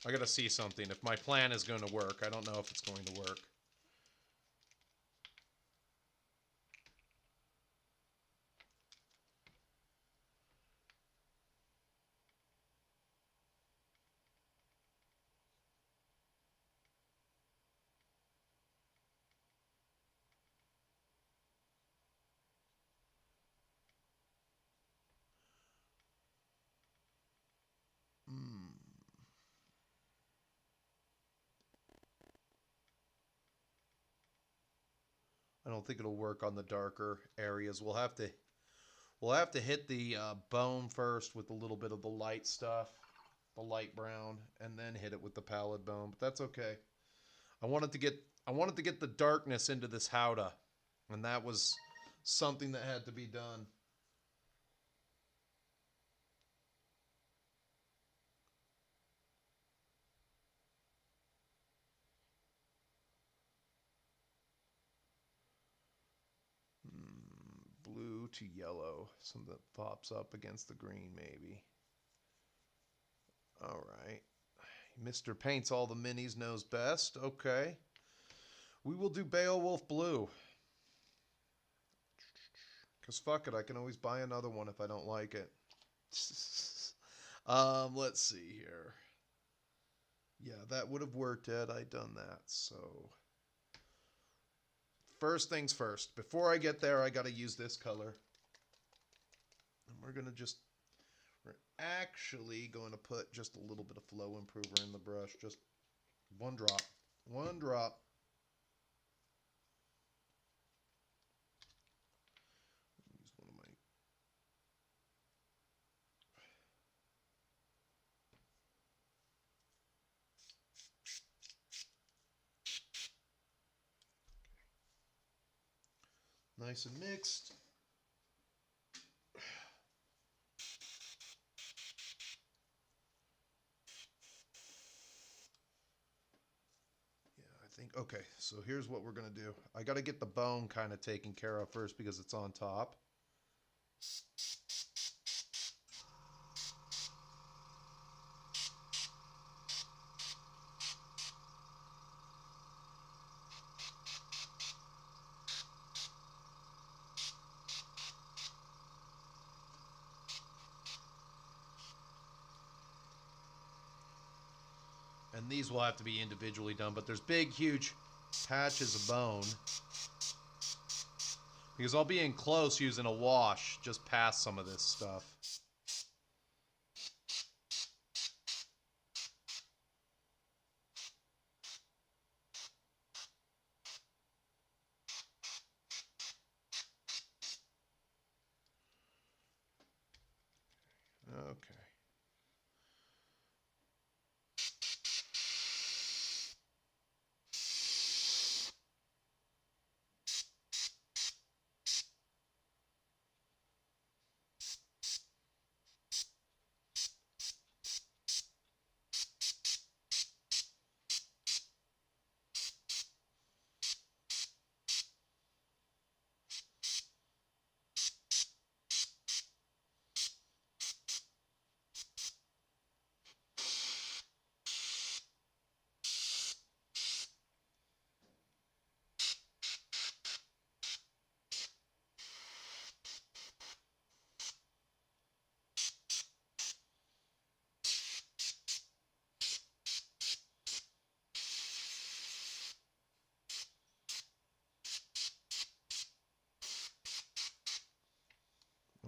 I gotta see something. If my plan is going to work, I don't know if it's going to work. I don't think it'll work on the darker areas. We'll have to hit the bone first with a little bit of the light stuff, the light brown, and then hit it with the pallid bone. But that's okay. I wanted to get the darkness into this howdah, and that was something that had to be done. Blue to yellow, something that pops up against the green, maybe. All right. Mr. Paints all the minis knows best. Okay. We will do Beowulf Blue. Because fuck it, I can always buy another one if I don't like it. Let's see here. Yeah, that would have worked had I done that. So, first things first. Before I get there, I got to use this color. And we're actually going to put just a little bit of flow improver in the brush. Just one drop. One drop. Use one of my... Nice and mixed. Okay, so here's what we're going to do. I got to get the bone kind of taken care of first because it's on top. And these will have to be individually done, but there's big, huge patches of bone. Because I'll be in close using a wash just past some of this stuff. Okay.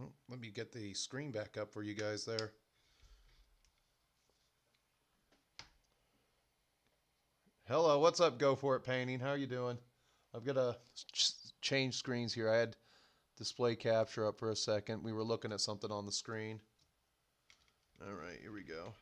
Oh, let me get the screen back up for you guys there. Hello, what's up, Go For It Painting? How are you doing? I've got to change screens here. I had display capture up for a second. We were looking at something on the screen. All right, here we go.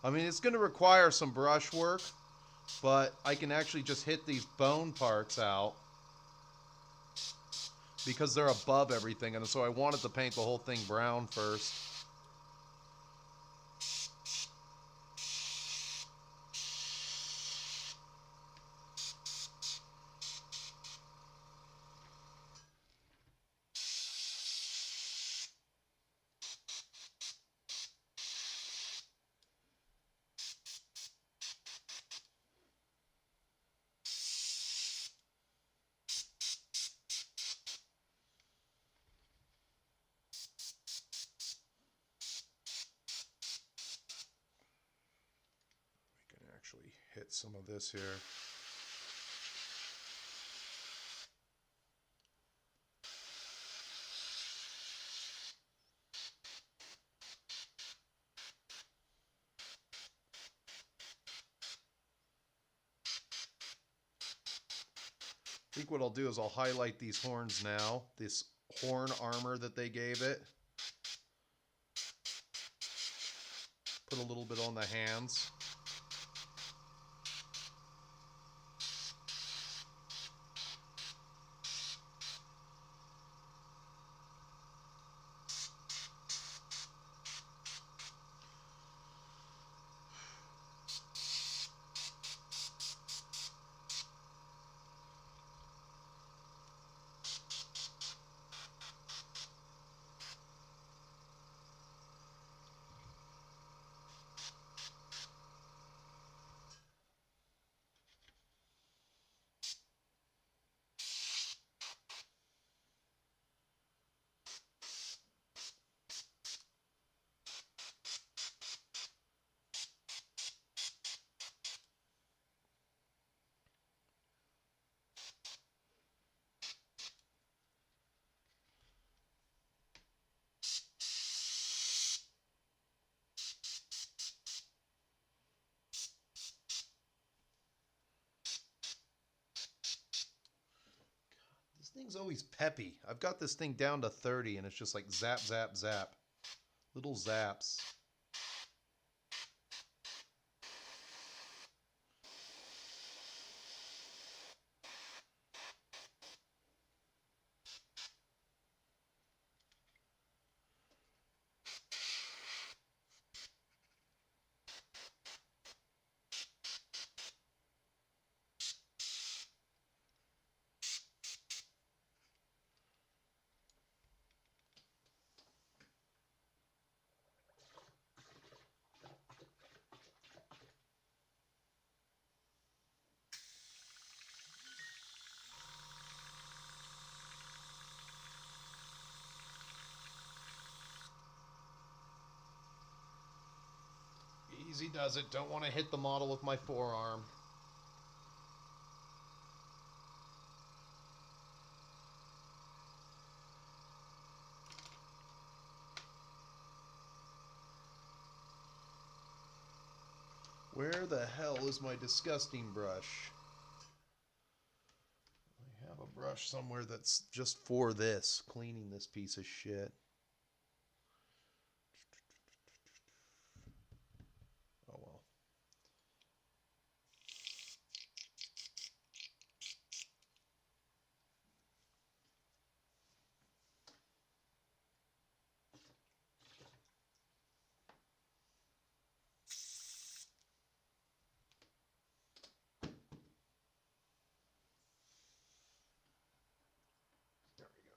I mean, it's going to require some brush work, but I can actually just hit these bone parts out because they're above everything, and so I wanted to paint the whole thing brown first. We can actually hit some of this here. I think what I'll do is I'll highlight these horns now, this horn armor that they gave it. Put a little bit on the hands. This thing's always peppy. I've got this thing down to 30 and it's just like zap, zap, zap. Little zaps. Easy does it. Don't want to hit the model with my forearm. Where the hell is my disgusting brush? I have a brush somewhere that's just for this, cleaning this piece of shit. Oh well. There we go.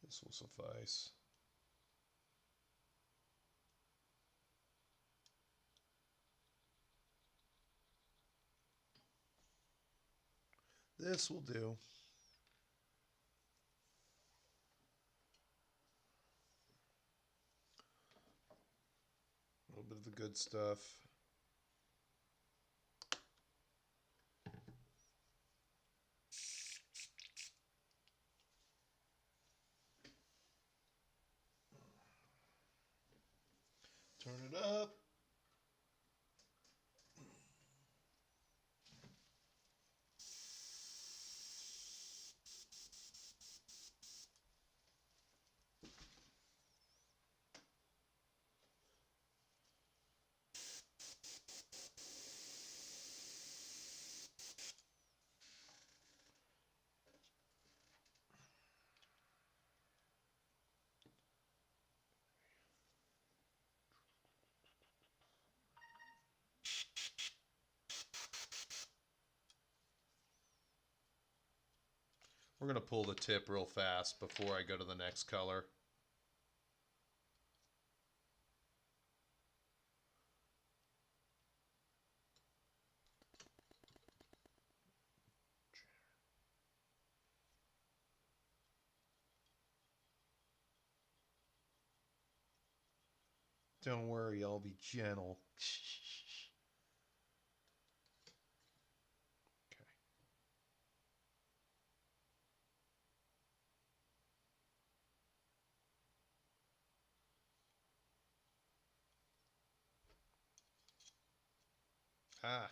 This will suffice. This will do. A little bit of the good stuff. Turn it up. We're going to pull the tip real fast before I go to the next color. Don't worry, I'll be gentle. Okay. Ah.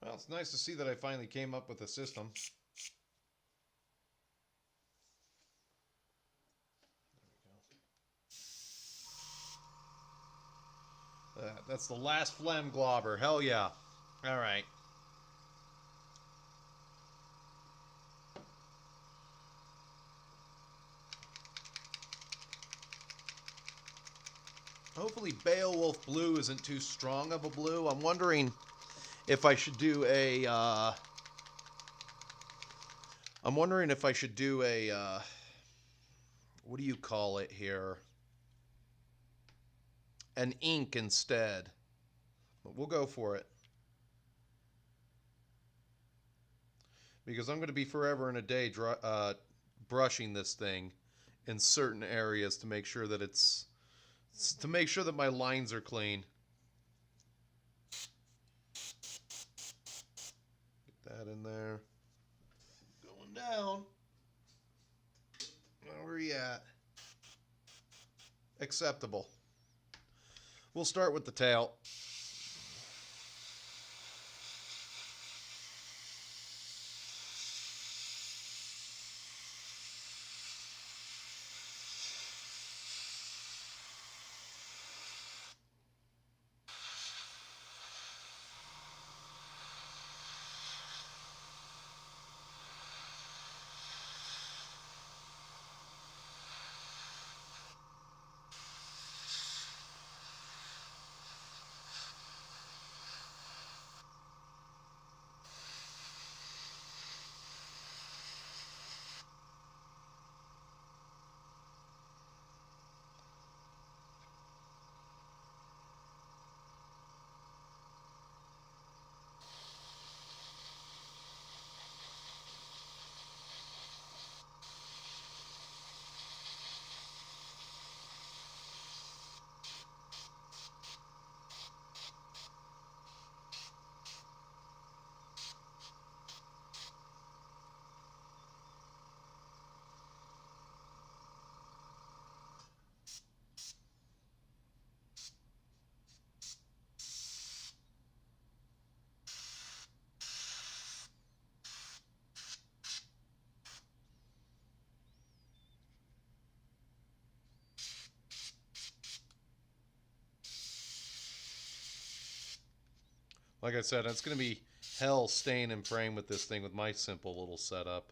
Well, it's nice to see that I finally came up with a system. There we go. That's the last phlegm globber. Hell yeah. All right. Hopefully Beowulf Blue isn't too strong of a blue. I'm wondering if I should do a... I'm wondering if I should do a... what do you call it here? An ink instead. But we'll go for it. Because I'm going to be forever and a day brushing this thing in certain areas to make sure that to make sure that my lines are clean. Get that in there. Going down. Where are you at? Acceptable. We'll start with the tail. Like I said, it's going to be hell staying in frame with this thing with my simple little setup.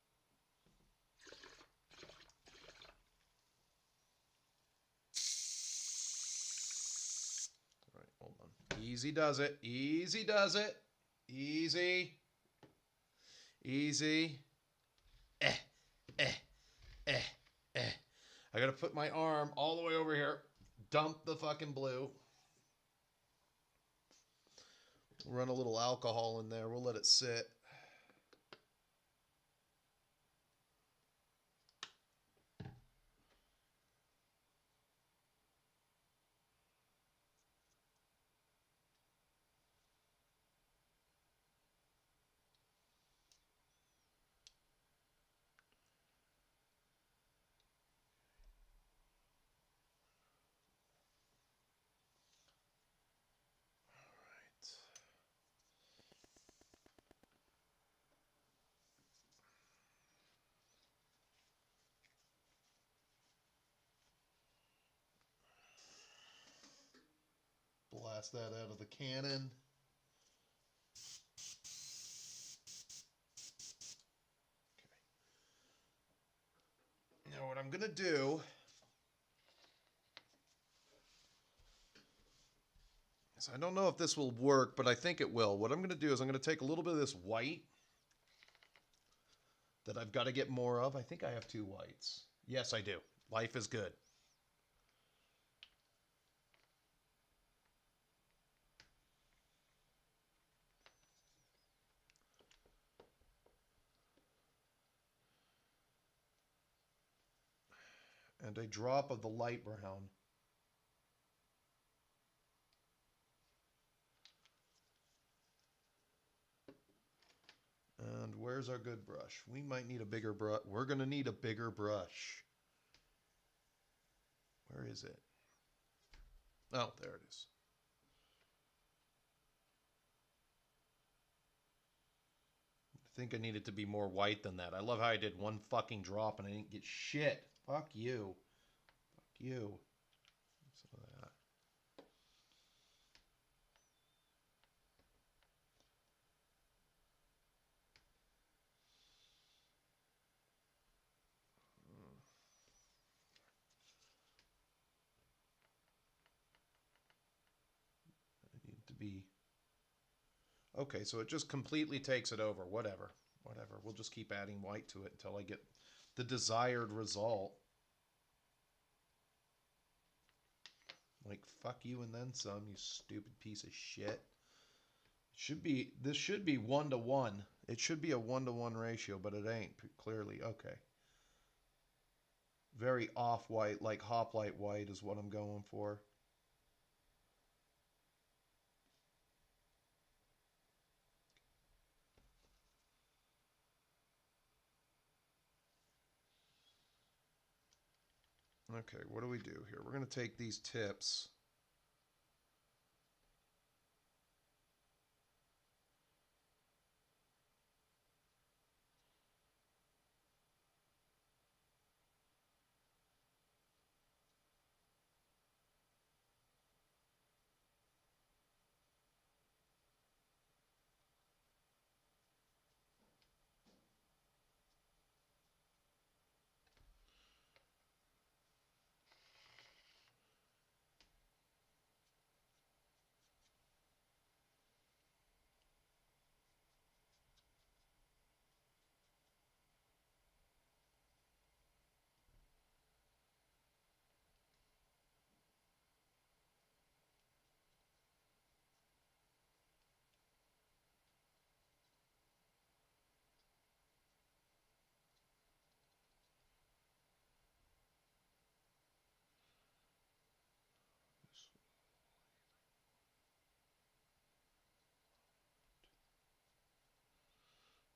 Easy does it. Easy does it. Easy. Easy. Eh, eh, eh, eh. I gotta put my arm all the way over here. Dump the fucking blue. Run a little alcohol in there. We'll let it sit. Blast that out of the cannon. Okay. Now what I'm going to do is, I don't know if this will work, but I think it will. What I'm going to do is I'm going to take a little bit of this white that I've got to get more of. I think I have 2 whites. Yes, I do. Life is good. And a drop of the light brown. And where's our good brush? We might need a bigger brush. We're going to need a bigger brush. Where is it? Oh, there it is. I think I needed to be more white than that. I love how I did 1 fucking drop and I didn't get shit. Fuck you. Fuck you. Some of that. I need to be... Okay, so it just completely takes it over. Whatever. Whatever. We'll just keep adding white to it until I get the desired result. Like, fuck you and then some, you stupid piece of shit. This should be 1-to-1. It should be a 1-to-1 ratio, but it ain't, clearly. Okay. Very off-white, like hoplite white is what I'm going for. Okay, what do we do here? We're going to take these tips.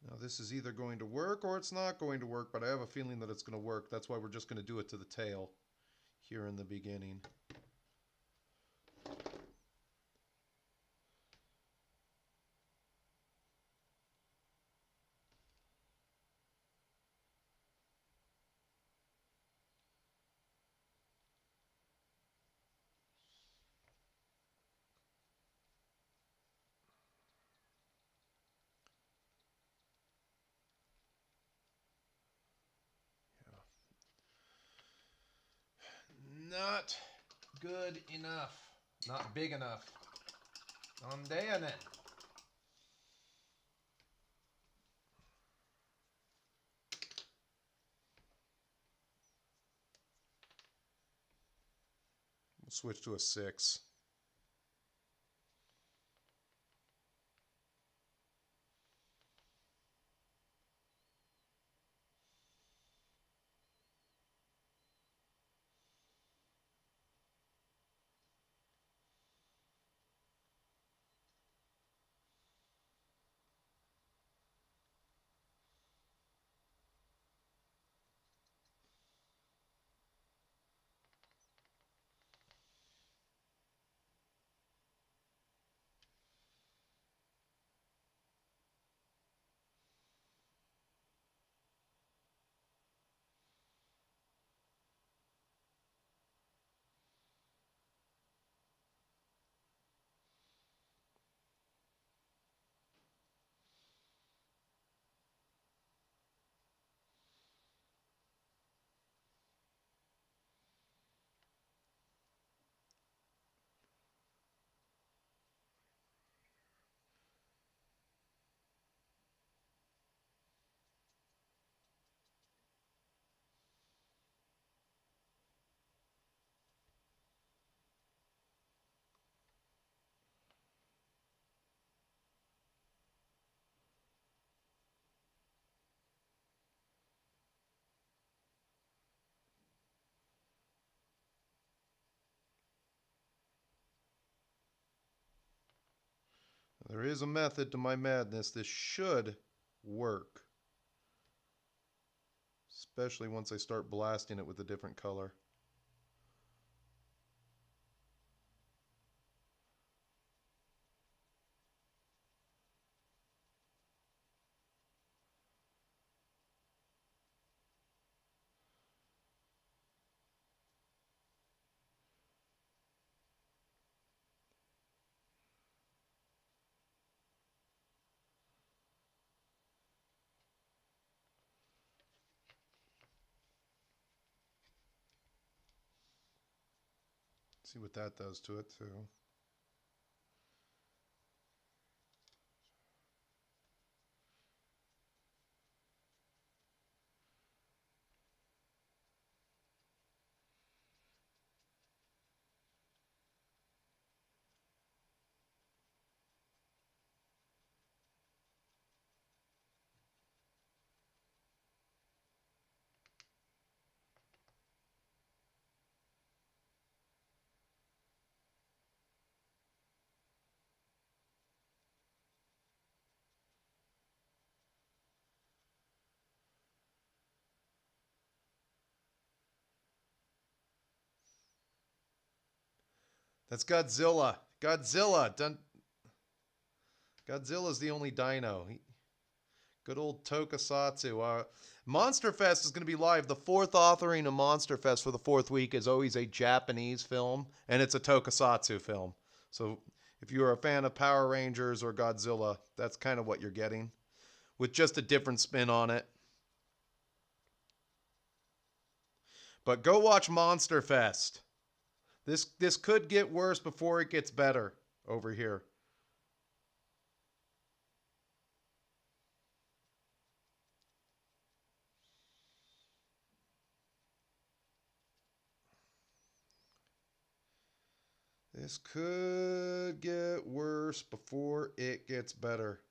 Now this is either going to work or it's not going to work, but I have a feeling that it's going to work. That's why we're just going to do it to the tail here in the beginning. Not good enough. Not big enough. On Dayanin. We'll switch to a 6. There is a method to my madness. This should work. Especially once I start blasting it with a different color. See what that does to it too. That's Godzilla. Godzilla. Godzilla's the only dino. Good old Tokusatsu. Monster Fest is going to be live. The fourth authoring of Monster Fest for the fourth week is always a Japanese film, and it's a Tokusatsu film. So if you're a fan of Power Rangers or Godzilla, that's kind of what you're getting, with just a different spin on it. But go watch Monster Fest. This could get worse before it gets better over here. This could get worse before it gets better.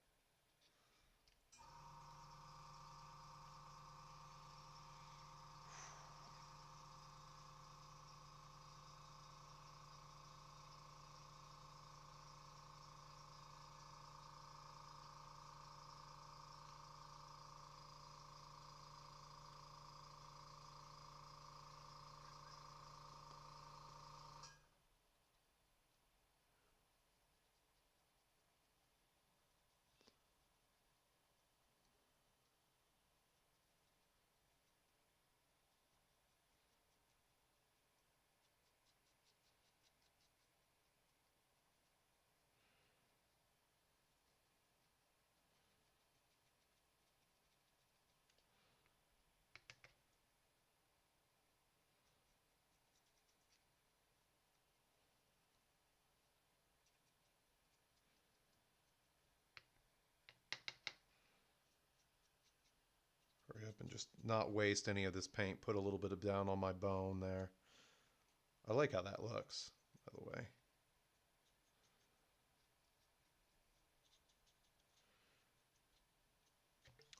And just not waste any of this paint. Put a little bit of down on my bone there. I like how that looks, by the way.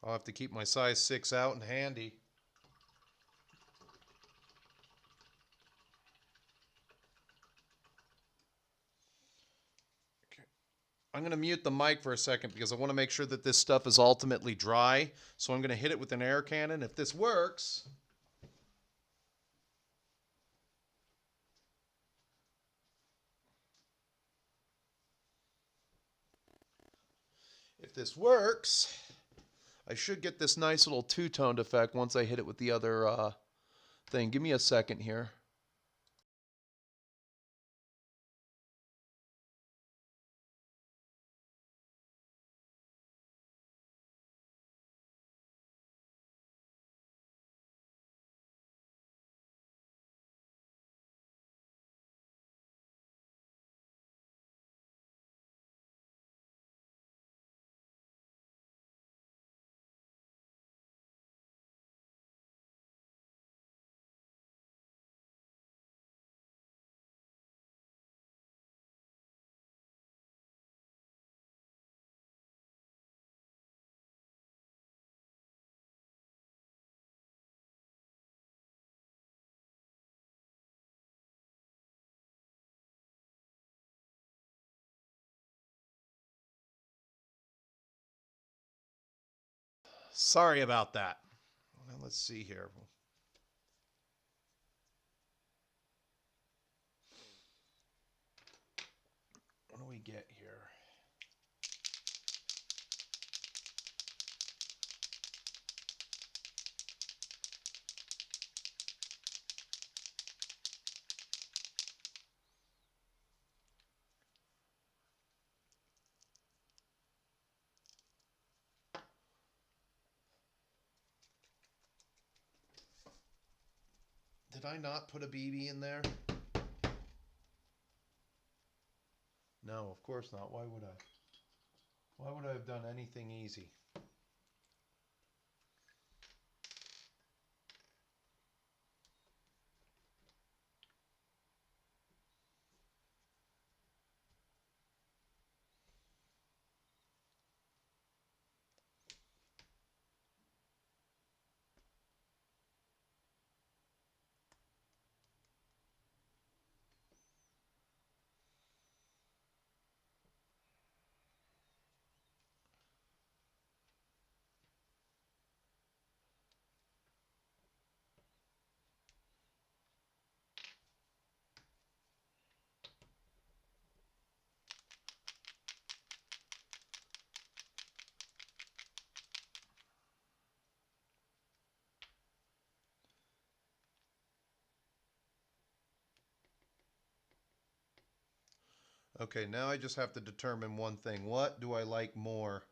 I'll have to keep my size 6 out and handy. I'm going to mute the mic for a second because I want to make sure that this stuff is ultimately dry. So I'm going to hit it with an air cannon. If this works, I should get this nice little two-toned effect once I hit it with the other thing. Give me a second here. Sorry about that. Well, let's see here. What do we get here? Did I not put a BB in there? No, of course not. Why would I? Why would I have done anything easy? Okay, now I just have to determine one thing. What do I like more?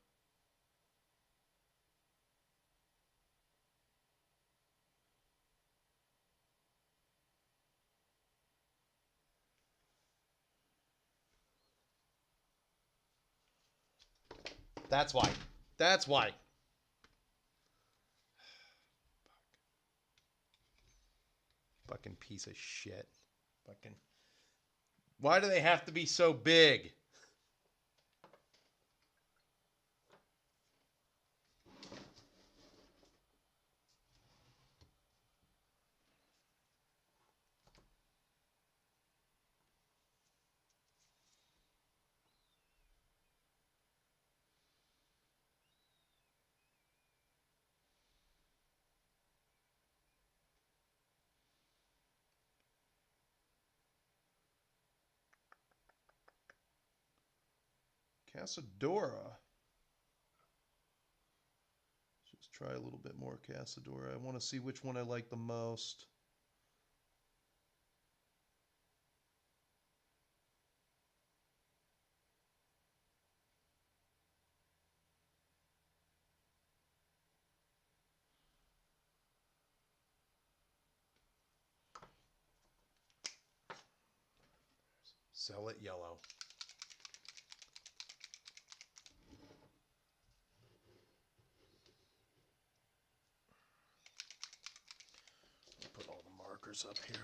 That's why. That's why. Fucking piece of shit. Fucking. Why do they have to be so big? Casadora. Just try a little bit more Casadora. I want to see which one I like the most. Sell it yellow. markers up here.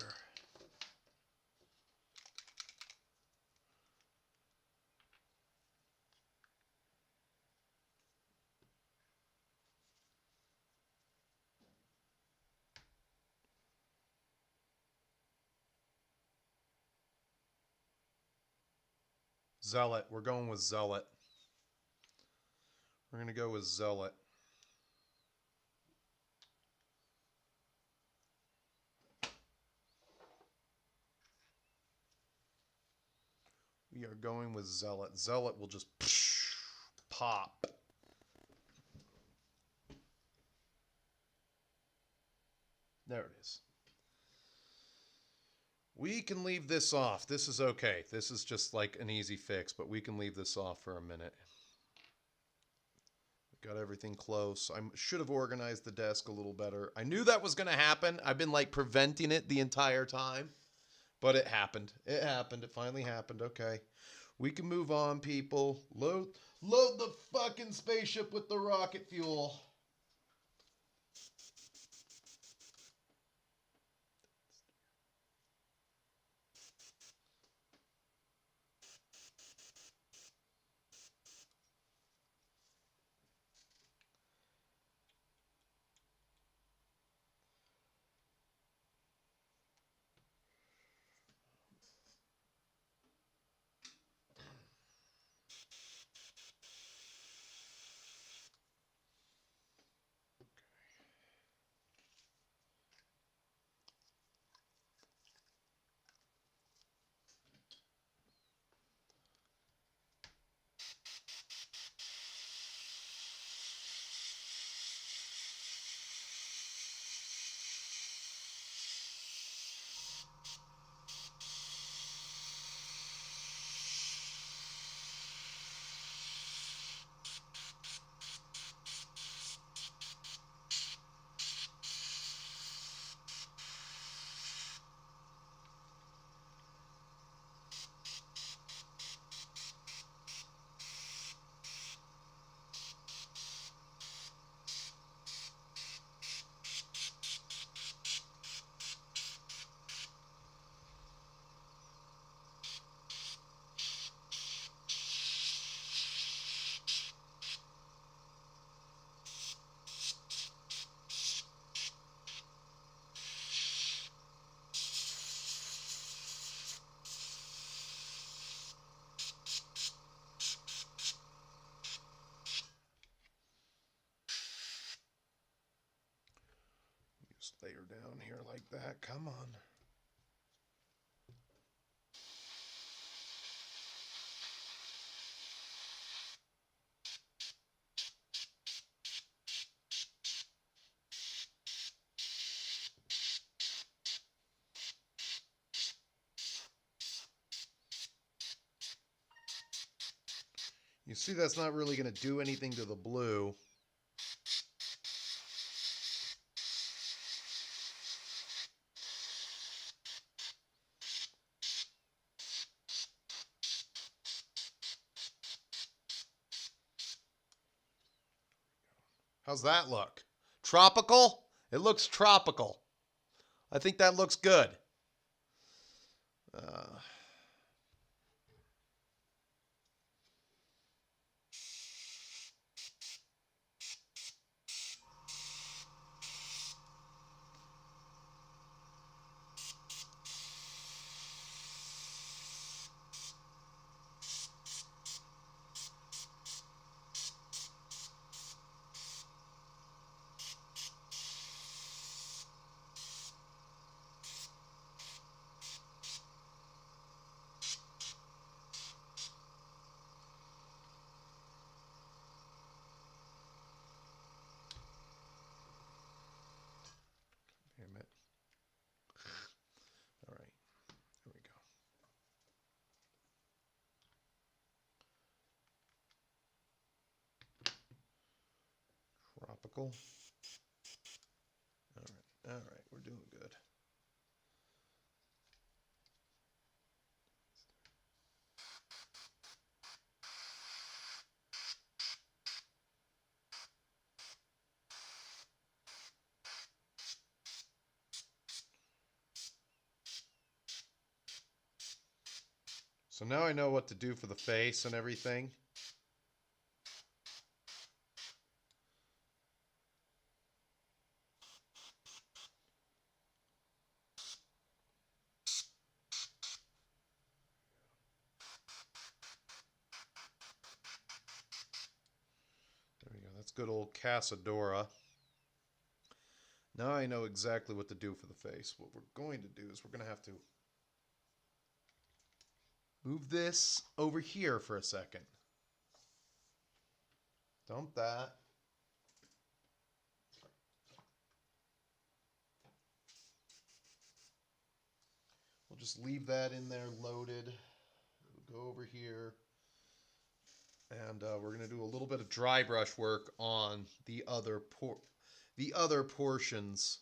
Zealot. We're going with Zealot. We're going to go with Zealot. We are going with Zealot. Zealot will just pop. There it is. We can leave this off. This is okay. This is just like an easy fix, but we can leave this off for a minute. Got everything close. I should have organized the desk a little better. I knew that was going to happen. I've been like preventing it the entire time, but it happened. It happened. It finally happened. Okay. We can move on, people. Load the fucking spaceship with the rocket fuel. Just lay her down here like that. Come on. You see that's not really going to do anything to the blue. How's that look? Tropical? It looks tropical. I think that looks good. Damn it. All right. Here we go. Tropical. All right. All right. We're doing good. So now I know what to do for the face and everything. There we go. That's good old Casadora. Now I know exactly what to do for the face. What we're going to do is we're going to have to move this over here for a second. Dump that. We'll just leave that in there loaded. We'll go over here. And we're going to do a little bit of dry brush work on the other portions.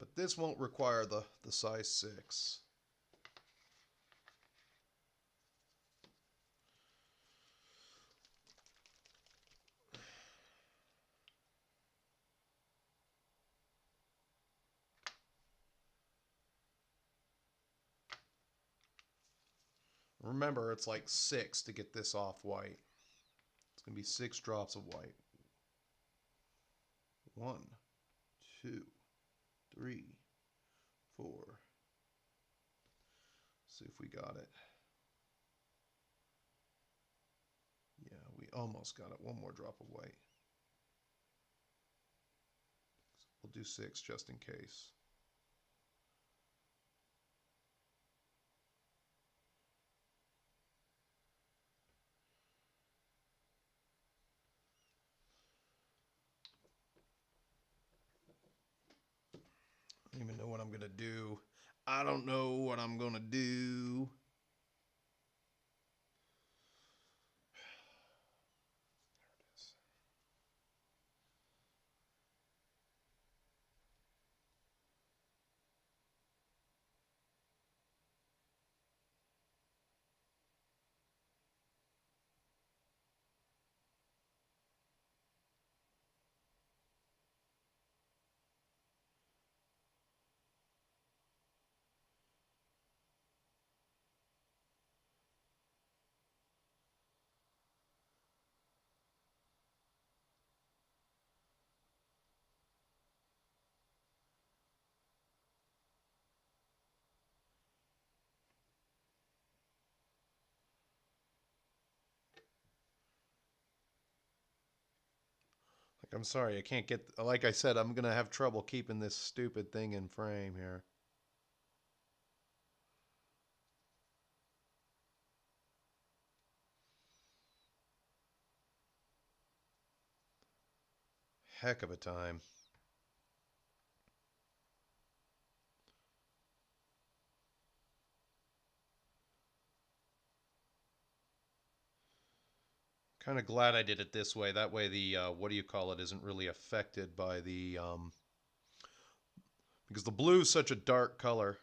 But this won't require the size 6. Remember, it's like 6 to get this off white. It's going to be 6 drops of white. 1, 2, 3, 4. See if we got it. Yeah, we almost got it. 1 more drop of white. We'll do 6 just in case. I don't even know what I'm going to do. I don't know what I'm going to do. I'm sorry, I can't get, like I said, I'm going to have trouble keeping this stupid thing in frame here. Heck of a time. Kind of glad I did it this way. That way the, what do you call it, isn't really affected by the, because the blue is such a dark color.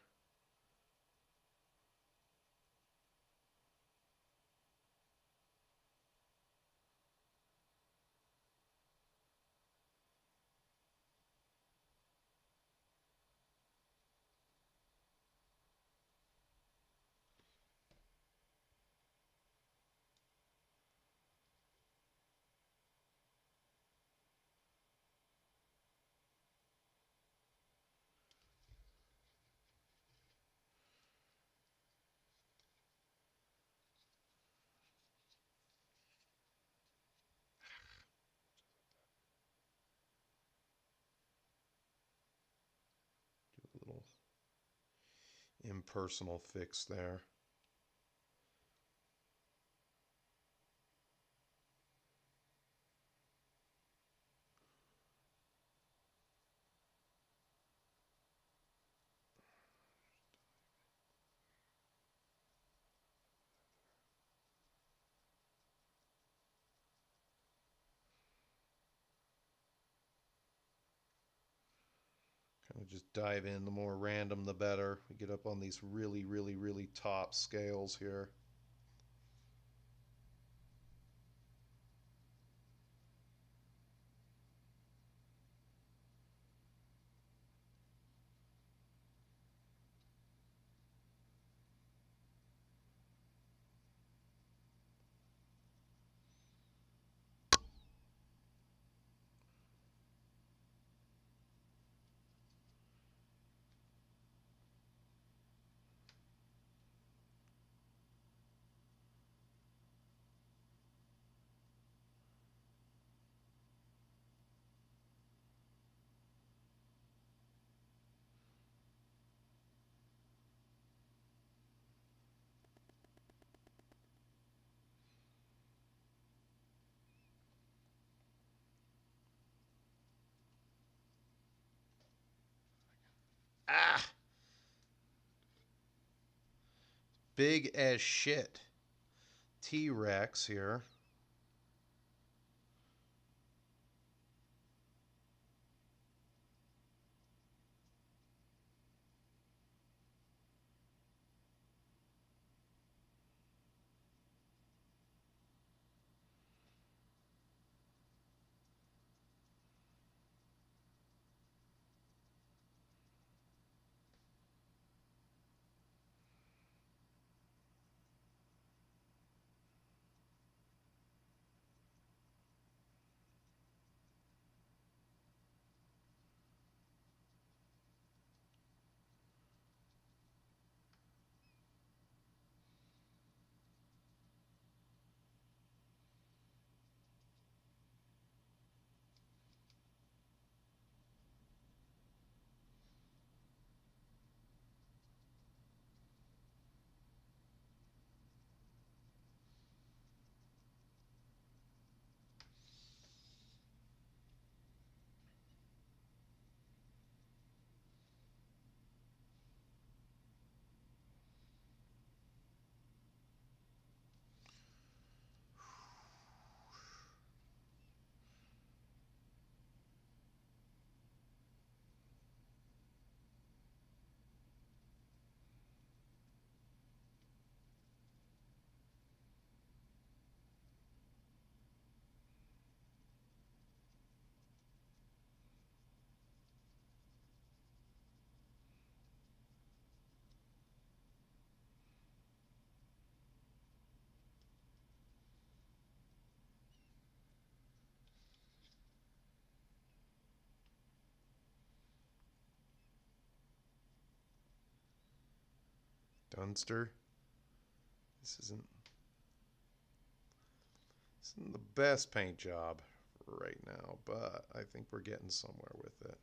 Do a little impersonal fix there. Kind of just dive in. The more random, the better. We get up on these really, really, really top scales here. Ah! Big as shit. T-Rex here. Dunster. This isn't the best paint job right now, but I think we're getting somewhere with it.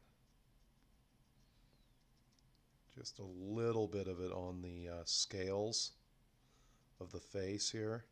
Just a little bit of it on the scales of the face here.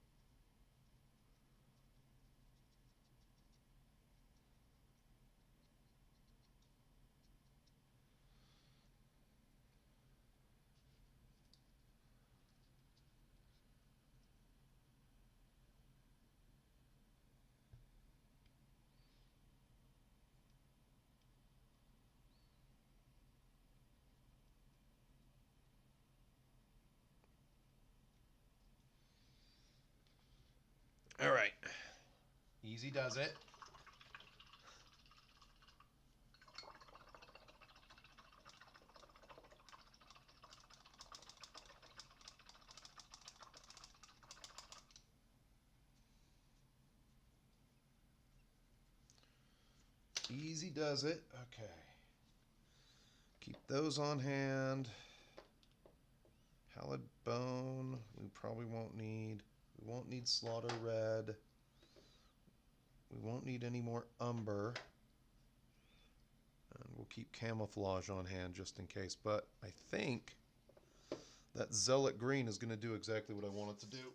All right. Easy does it. Easy does it. Okay. Keep those on hand. Pallid bone, we probably won't need. We won't need slaughter red. We won't need any more umber. And we'll keep camouflage on hand just in case. But I think that zealot green is going to do exactly what I want it to do.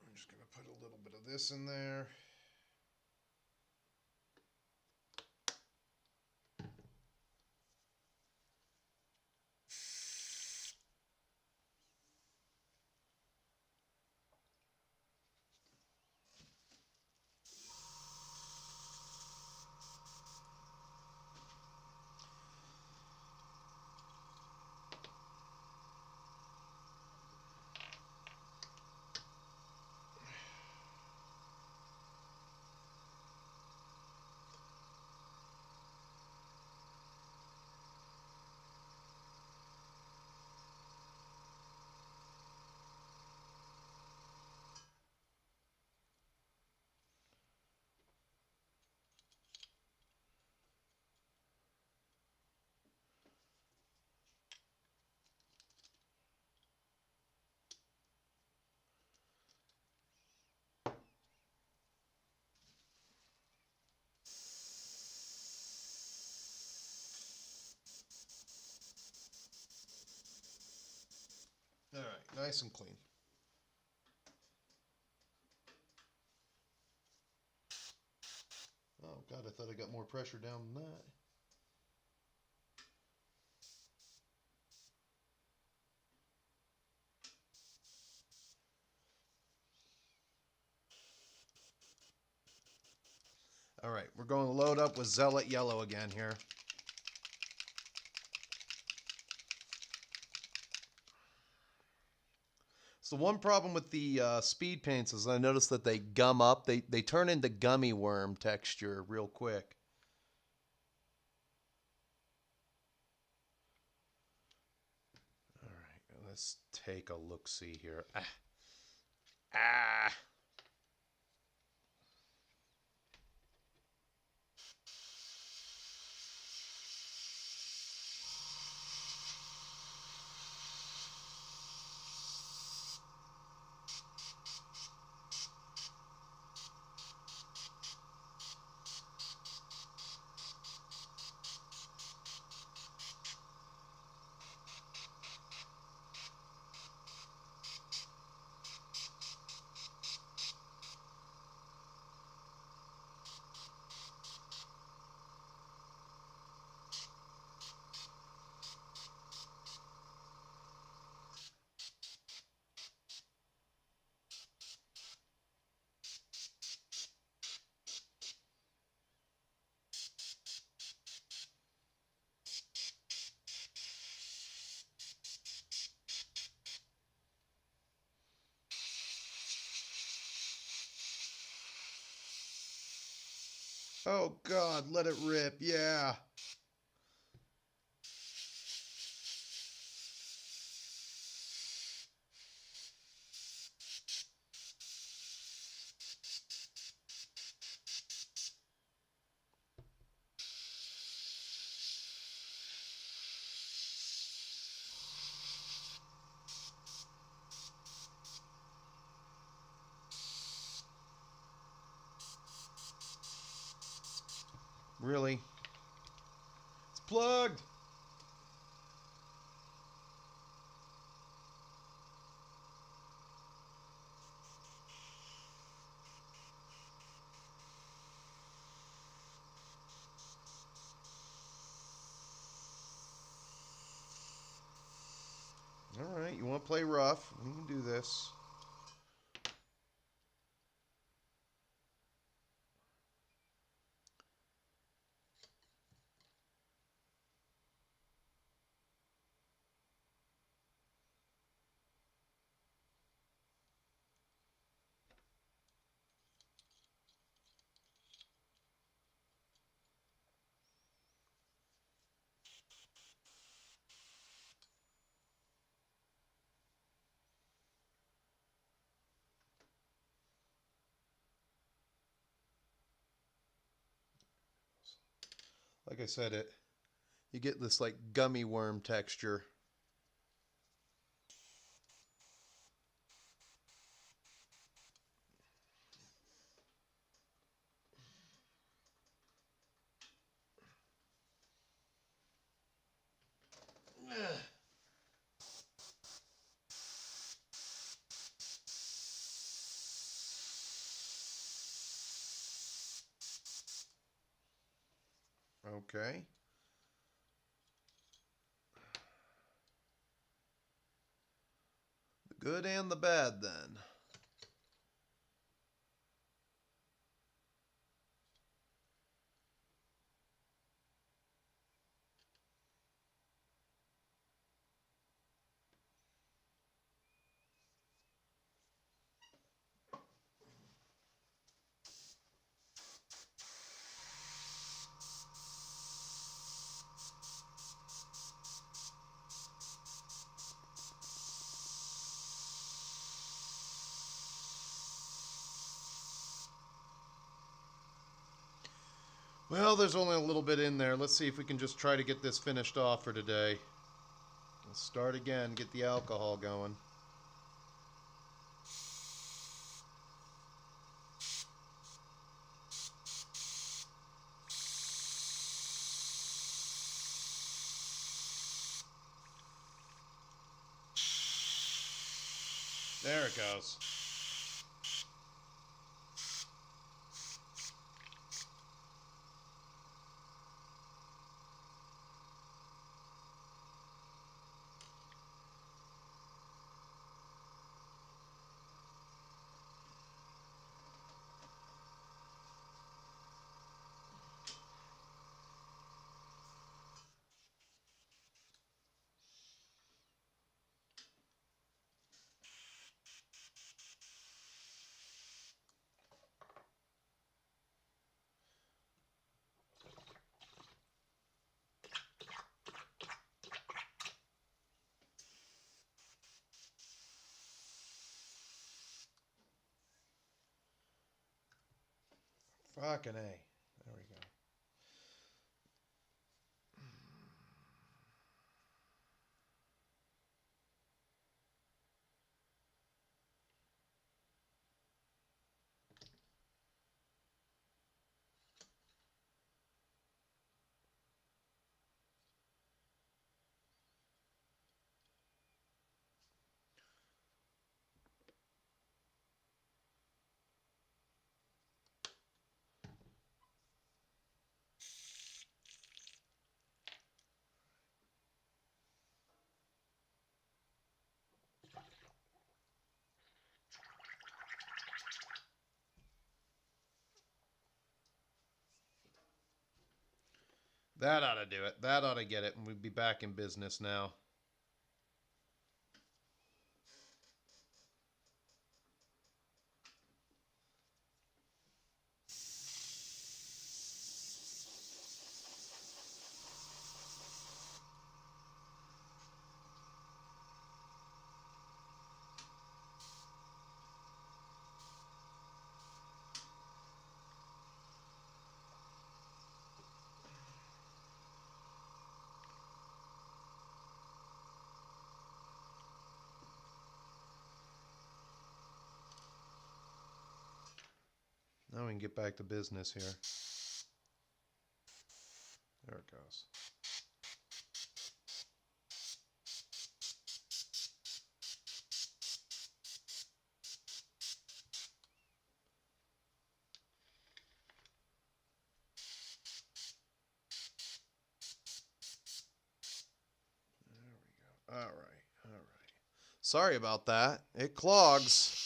I'm just going to put a little bit of this in there. Nice and clean. Oh, God, I thought I got more pressure down than that. All right, we're going to load up with Zealot Yellow again here. So one problem with the speed paints is I noticed that they gum up. They turn into gummy worm texture real quick. All right, let's take a look-see here. Ah. Oh, God, let it rip. Yeah. Really? It's plugged. All right, you want to play rough? We can do this. Like I said, you get this like gummy worm texture. Okay. The good and the bad then. Well, there's only a little bit in there. Let's see if we can just try to get this finished off for today. Let's start again, get the alcohol going. There it goes. Fucking A. There we go. That ought to do it. That ought to get it, and we'd be back in business now. Now we can get back to business here. There it goes. There we go. All right. All right. Sorry about that. It clogs.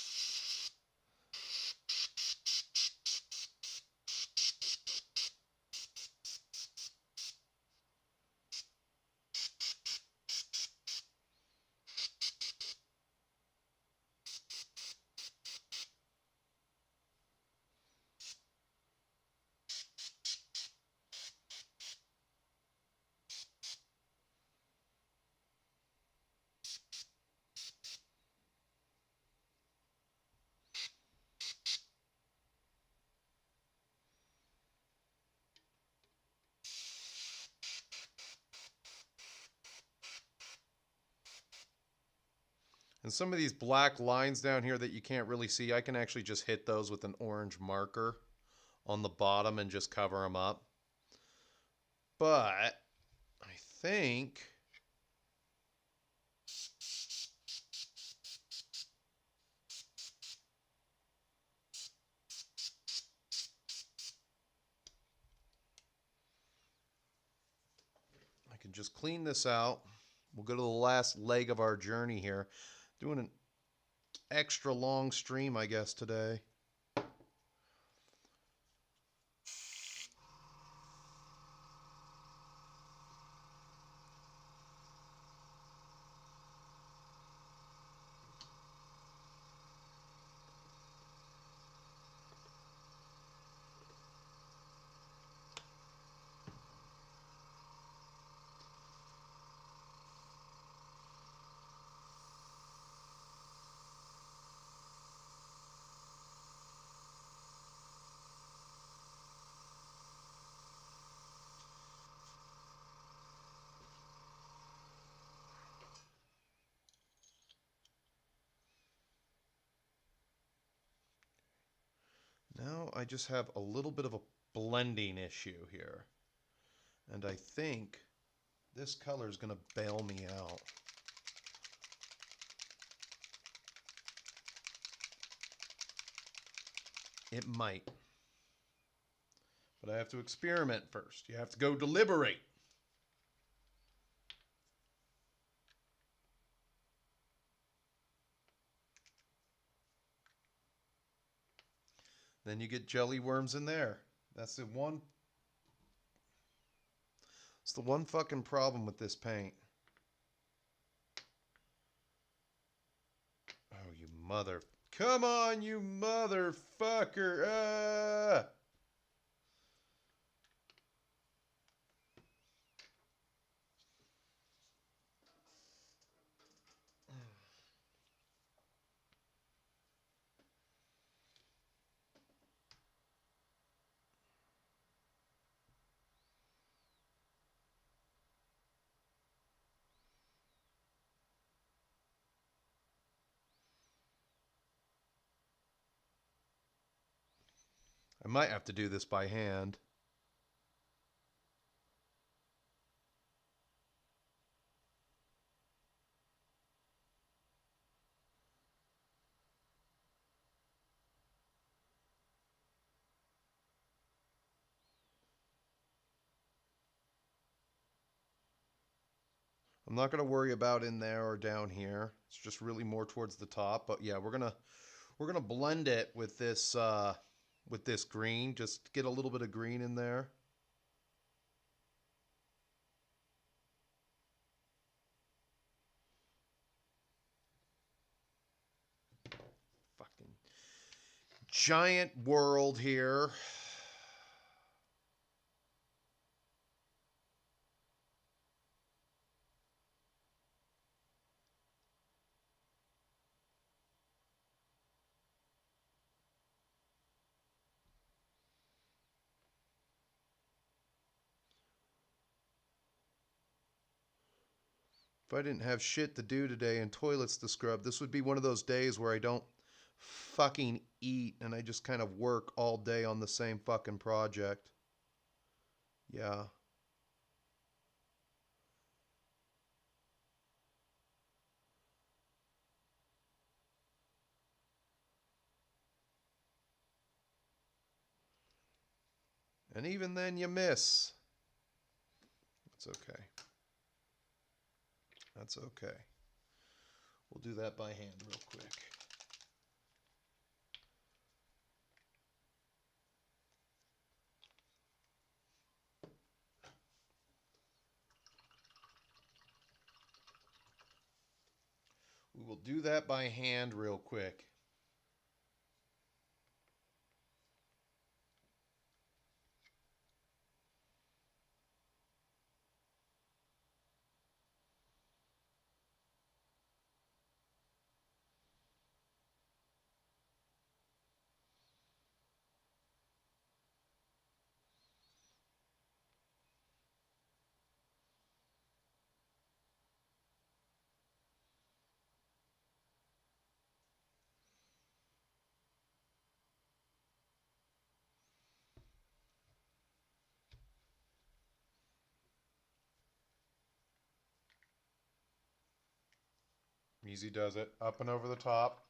And some of these black lines down here that you can't really see, I can actually just hit those with an orange marker on the bottom and just cover them up. But I think I can just clean this out. We'll go to the last leg of our journey here. Doing an extra long stream, I guess, today. Now I just have a little bit of a blending issue here. And I think this color is going to bail me out. It might. But I have to experiment first. You have to go deliberate. Then you get jelly worms in there. That's the one. It's the one fucking problem with this paint. Oh, you mother. Come on, you motherfucker. I might have to do this by hand. I'm not going to worry about in there or down here. It's just really more towards the top. But yeah, we're gonna blend it with this green. Just get a little bit of green in there. Fucking giant world here. If I didn't have shit to do today and toilets to scrub, this would be one of those days where I don't fucking eat and I just kind of work all day on the same fucking project. Yeah. And even then you miss. That's okay. That's okay. We'll do that by hand real quick. We will do that by hand real quick. Easy does it. Up and over the top.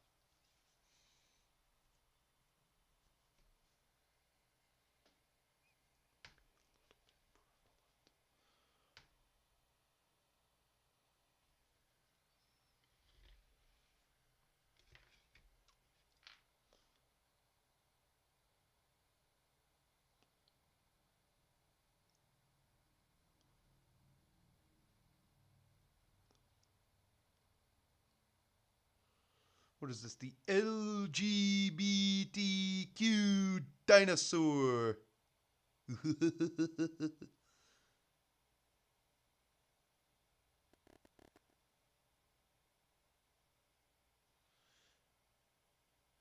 What is this? The LGBTQ dinosaur. And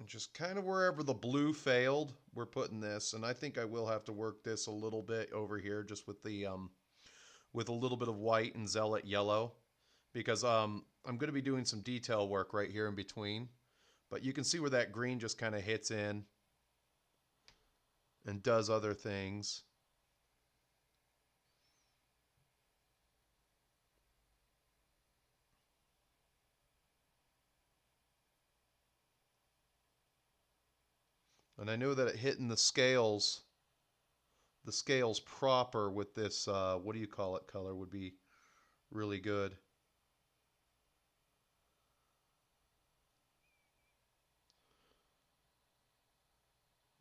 just kind of wherever the blue failed, we're putting this. And I think I will have to work this a little bit over here just with the with a little bit of white and zealot yellow. Because I'm going to be doing some detail work right here in between. But you can see where that green just kind of hits in and does other things. And I know that it hitting the scales proper with this, what do you call it, color would be really good.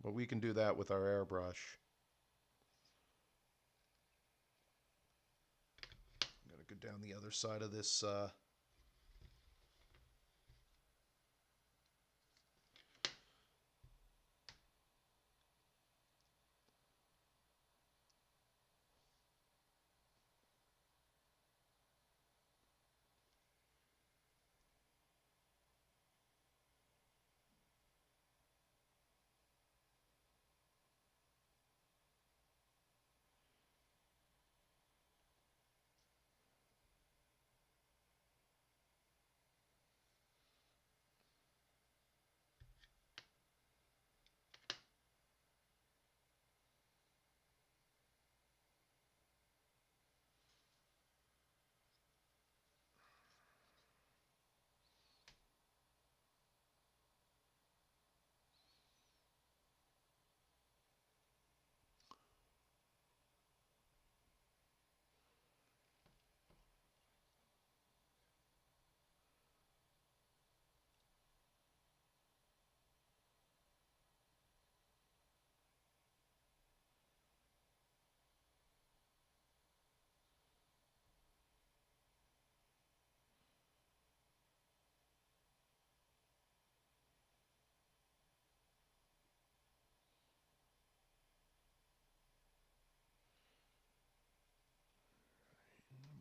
But we can do that with our airbrush. I'm going to go down the other side of this.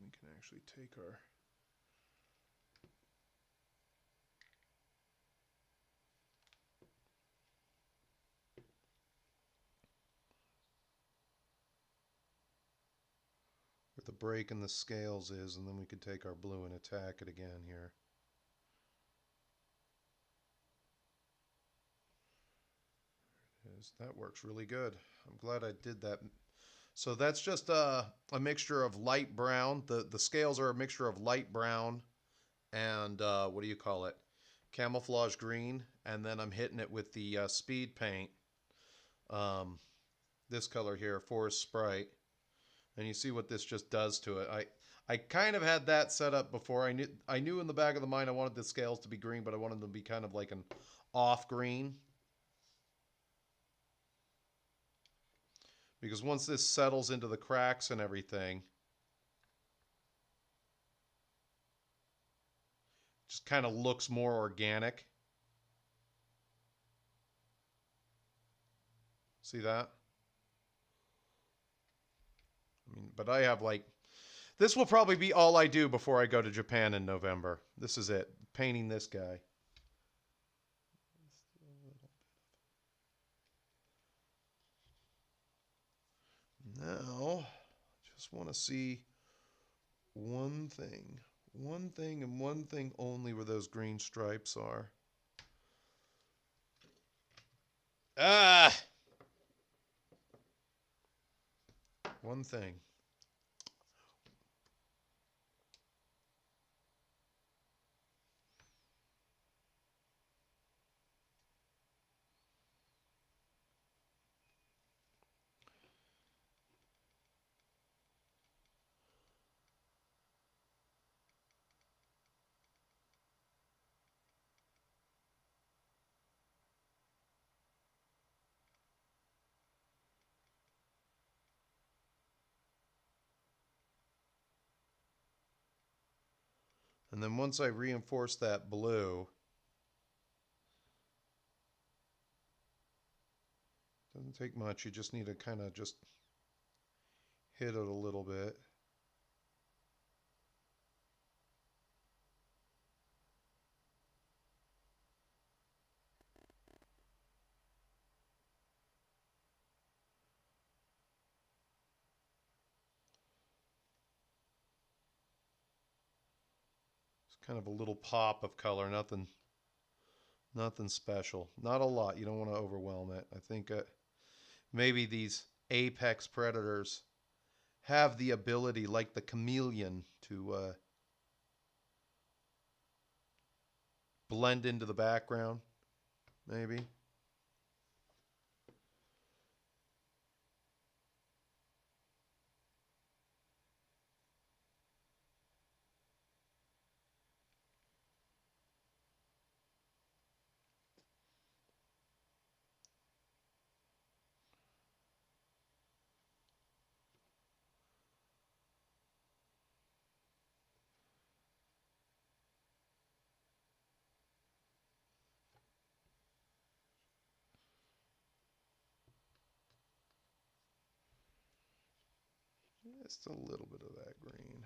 We can actually take our where the break in the scales is, and then we could take our blue and attack it again here. That works really good. I'm glad I did that. So that's just a mixture of light brown. The scales are a mixture of light brown and what do you call it? Camouflage green. And then I'm hitting it with the speed paint. This color here, Forest Sprite. And you see what this just does to it. I kind of had that set up before. I knew in the back of the mind I wanted the scales to be green, but I wanted them to be kind of like an off green. Because once this settles into the cracks and everything, it just kind of looks more organic. See that? I mean, but I have like, this will probably be all I do before I go to Japan in November. This is it, painting this guy. Now, just want to see one thing and one thing only where those green stripes are. Ah! One thing. And then once I reinforce that blue, doesn't take much. You just need to kind of just hit it a little bit. It's kind of a little pop of color, nothing special. Not a lot. You don't want to overwhelm it. I think maybe these apex predators have the ability, like the chameleon, to blend into the background, maybe. Just a little bit of that green.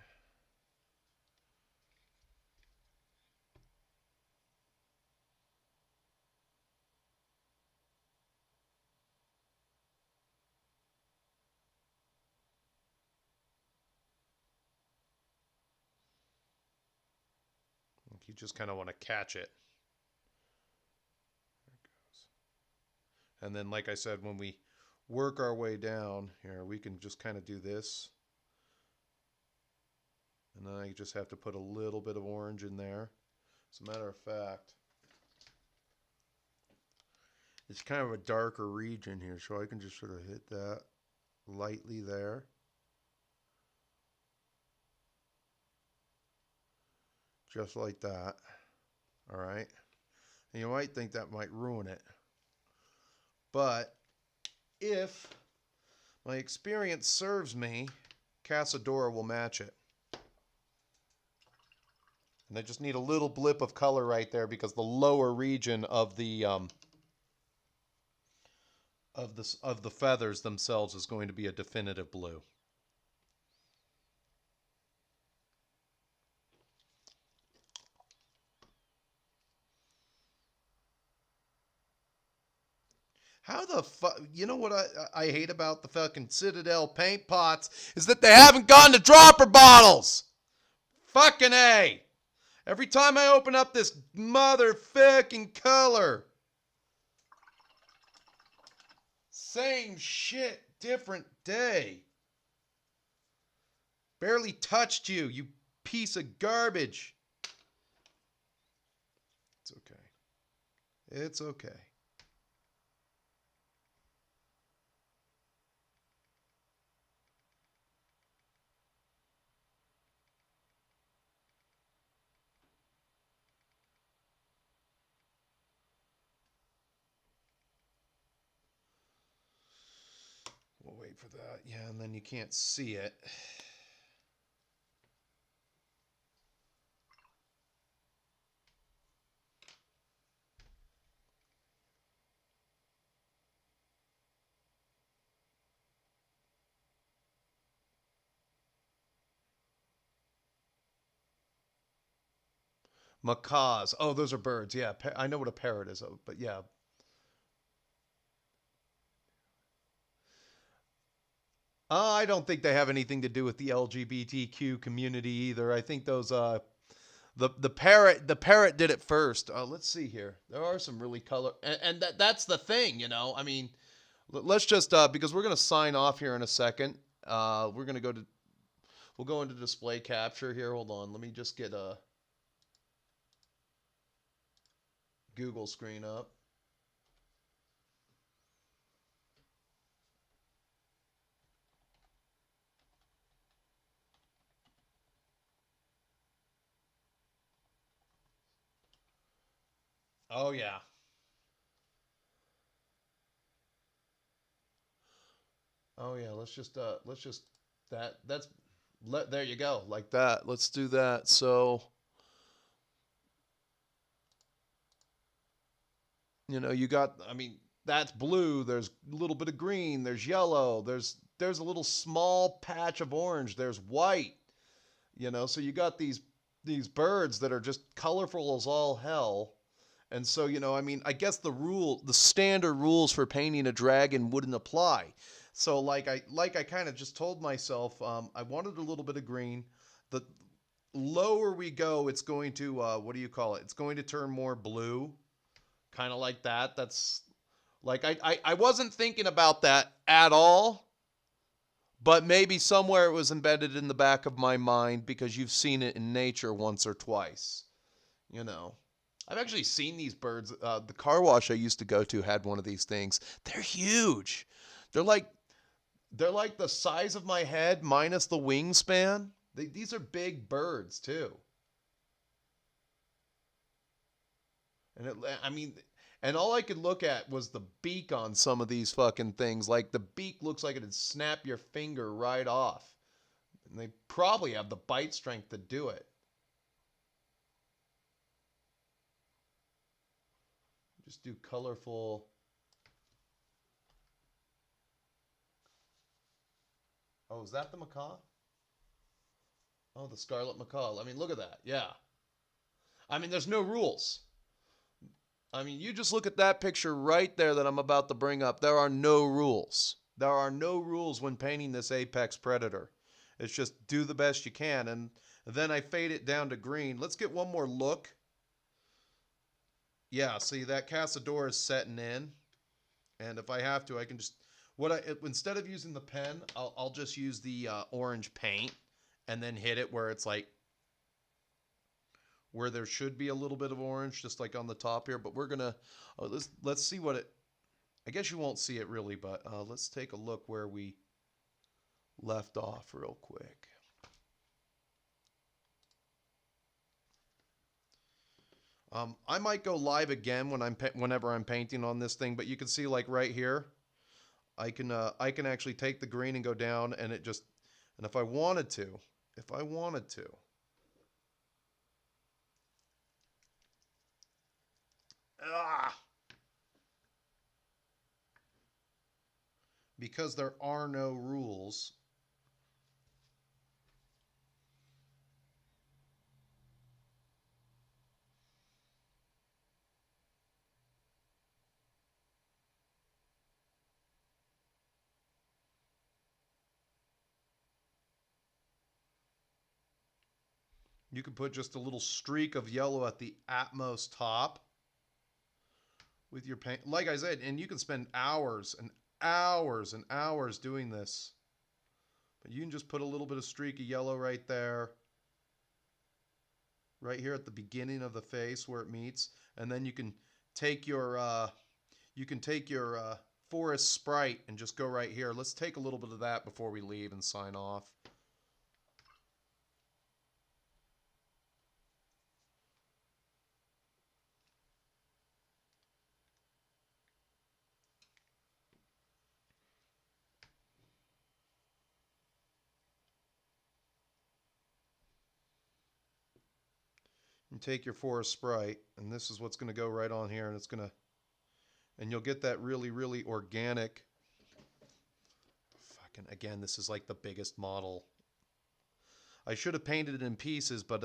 You just kind of want to catch it. There it goes. And then, like I said, when we work our way down here, we can just kind of do this. And then I just have to put a little bit of orange in there. As a matter of fact, it's kind of a darker region here, so I can just sort of hit that lightly there. Just like that. All right. And you might think that might ruin it. But if my experience serves me, Casadora will match it. And I just need a little blip of color right there because the lower region of the feathers themselves is going to be a definitive blue. How the fuck? You know what I hate about the fucking Citadel paint pots is that they haven't gone to dropper bottles. Fucking A. Every time I open up this motherfucking color. Same shit, different day. Barely touched you, you piece of garbage. It's okay. It's okay. We'll wait for that. Yeah, and then you can't see it. Macaws. Oh, those are birds. Yeah, I know what a parrot is, but yeah. I don't think they have anything to do with the LGBTQ community either. I think those the parrot did it first. Let's see here. There are some really color and that's the thing, you know. I mean, let's just because we're gonna sign off here in a second. We're gonna we'll go into display capture here. Hold on. Let me just get a Google screen up. Oh yeah. Oh yeah. Let's just there you go, like that. Let's do that. So, you know, you got, I mean, that's blue. There's a little bit of green. There's yellow. There's a little small patch of orange. There's white. You know, so you got these birds that are just colorful as all hell. And so, you know, I mean, I guess the standard rules for painting a dragon wouldn't apply. So like I kind of just told myself, I wanted a little bit of green. The lower we go, it's going to what do you call it? It's going to turn more blue, kind of like that. That's like I wasn't thinking about that at all, but maybe somewhere it was embedded in the back of my mind because you've seen it in nature once or twice, you know. I've actually seen these birds. The car wash I used to go to had one of these things. They're huge. They're like they're like the size of my head minus the wingspan. These are big birds too. I mean, and all I could look at was the beak on some of these fucking things. Like the beak looks like it'd snap your finger right off. And they probably have the bite strength to do it. Just do colorful. Oh, is that the macaw? Oh, the scarlet macaw. I mean, look at that. Yeah. I mean, there's no rules. I mean, you just look at that picture right there that I'm about to bring up. There are no rules. There are no rules when painting this apex predator. It's just do the best you can. And then I fade it down to green. Let's get one more look. Yeah, see, that Cazador is setting in. And if I have to, I can just... instead of using the pen, I'll just use the orange paint and then hit it where it's like... where there should be a little bit of orange, just like on the top here. But we're going to... let's see what it... I guess you won't see it really, but let's take a look where we left off real quick. I might go live again whenever I'm painting on this thing, but you can see like right here, I can actually take the green and go down, and it just... and if I wanted to, because there are no rules. You can put just a little streak of yellow at the utmost top with your paint. Like I said, and you can spend hours and hours and hours doing this. But you can just put a little bit of streak of yellow right there. Right here at the beginning of the face where it meets. And then you can take your forest sprite and just go right here. Let's take a little bit of that before we leave and sign off. And take your forest sprite, and this is what's going to go right on here, and it's going to, and you'll get that really, really organic. Fucking, again, this is like the biggest model. I should have painted it in pieces, but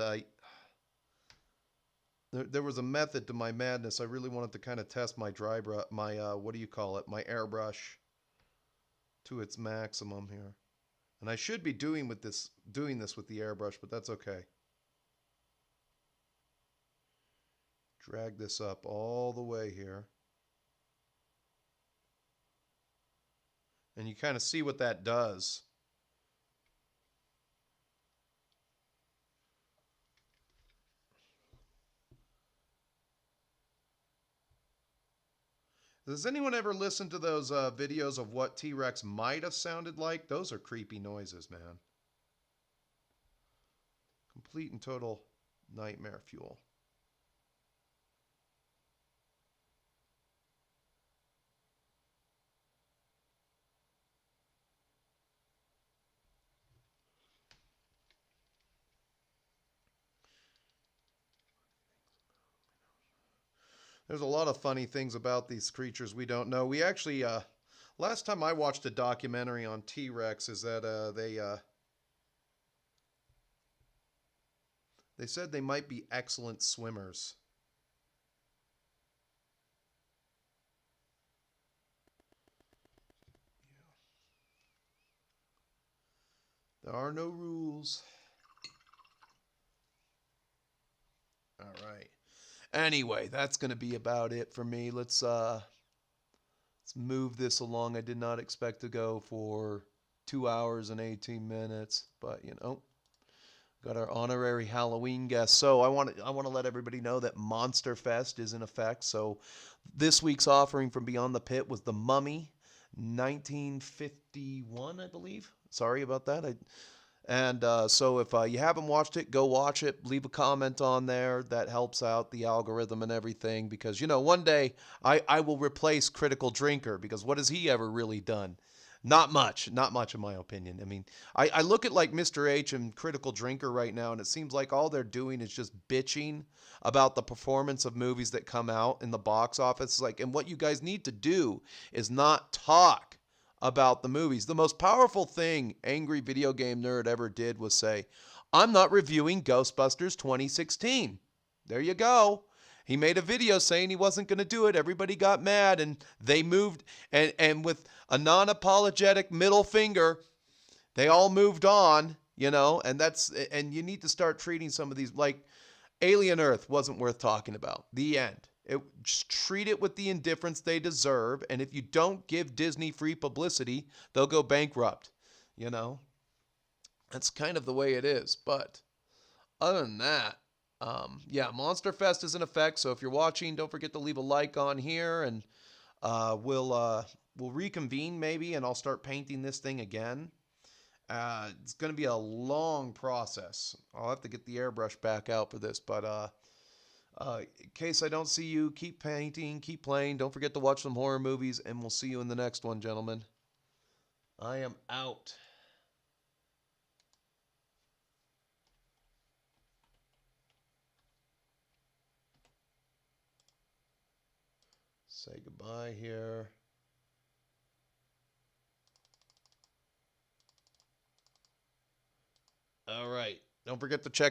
there was a method to my madness. I really wanted to kind of test my what do you call it? My airbrush to its maximum here. And I should be doing this with the airbrush, but that's okay. Drag this up all the way here. And you kind of see what that does. Does anyone ever listen to those videos of what T-Rex might have sounded like? Those are creepy noises, man. Complete and total nightmare fuel. There's a lot of funny things about these creatures we don't know. We actually, last time I watched a documentary on T-Rex is that they said they might be excellent swimmers. There are no rules. All right. Anyway, that's going to be about it for me. Let's move this along. I did not expect to go for 2 hours and 18 minutes, but you know, got our honorary Halloween guest. So I want to let everybody know that Monster Fest is in effect. So this week's offering from Beyond the Pit was The Mummy, 1951, I believe. Sorry about that. So if you haven't watched it, go watch it. Leave a comment on there. That helps out the algorithm and everything. Because, you know, one day I will replace Critical Drinker. Because what has he ever really done? Not much. Not much in my opinion. I mean, I look at like Mr. H and Critical Drinker right now, and it seems like all they're doing is just bitching about the performance of movies that come out in the box office. Like, and what you guys need to do is not talk about the movies. The most powerful thing Angry Video Game Nerd ever did was say, I'm not reviewing Ghostbusters 2016. There you go. He made a video saying he wasn't going to do it. Everybody got mad and they moved, and with a non-apologetic middle finger, they all moved on, and you need to start treating some of these like Alien Earth wasn't worth talking about. The end. Just treat it with the indifference they deserve, and if you don't give Disney free publicity, they'll go bankrupt. You know, that's kind of the way it is. But other than that, yeah, Monster Fest is in effect. So if you're watching, don't forget to leave a like on here, and we'll reconvene maybe, and I'll start painting this thing again. It's going to be a long process. I'll have to get the airbrush back out for this, but in case I don't see you, keep painting, keep playing. Don't forget to watch some horror movies, and we'll see you in the next one, gentlemen. I am out. Say goodbye here. All right. Don't forget to check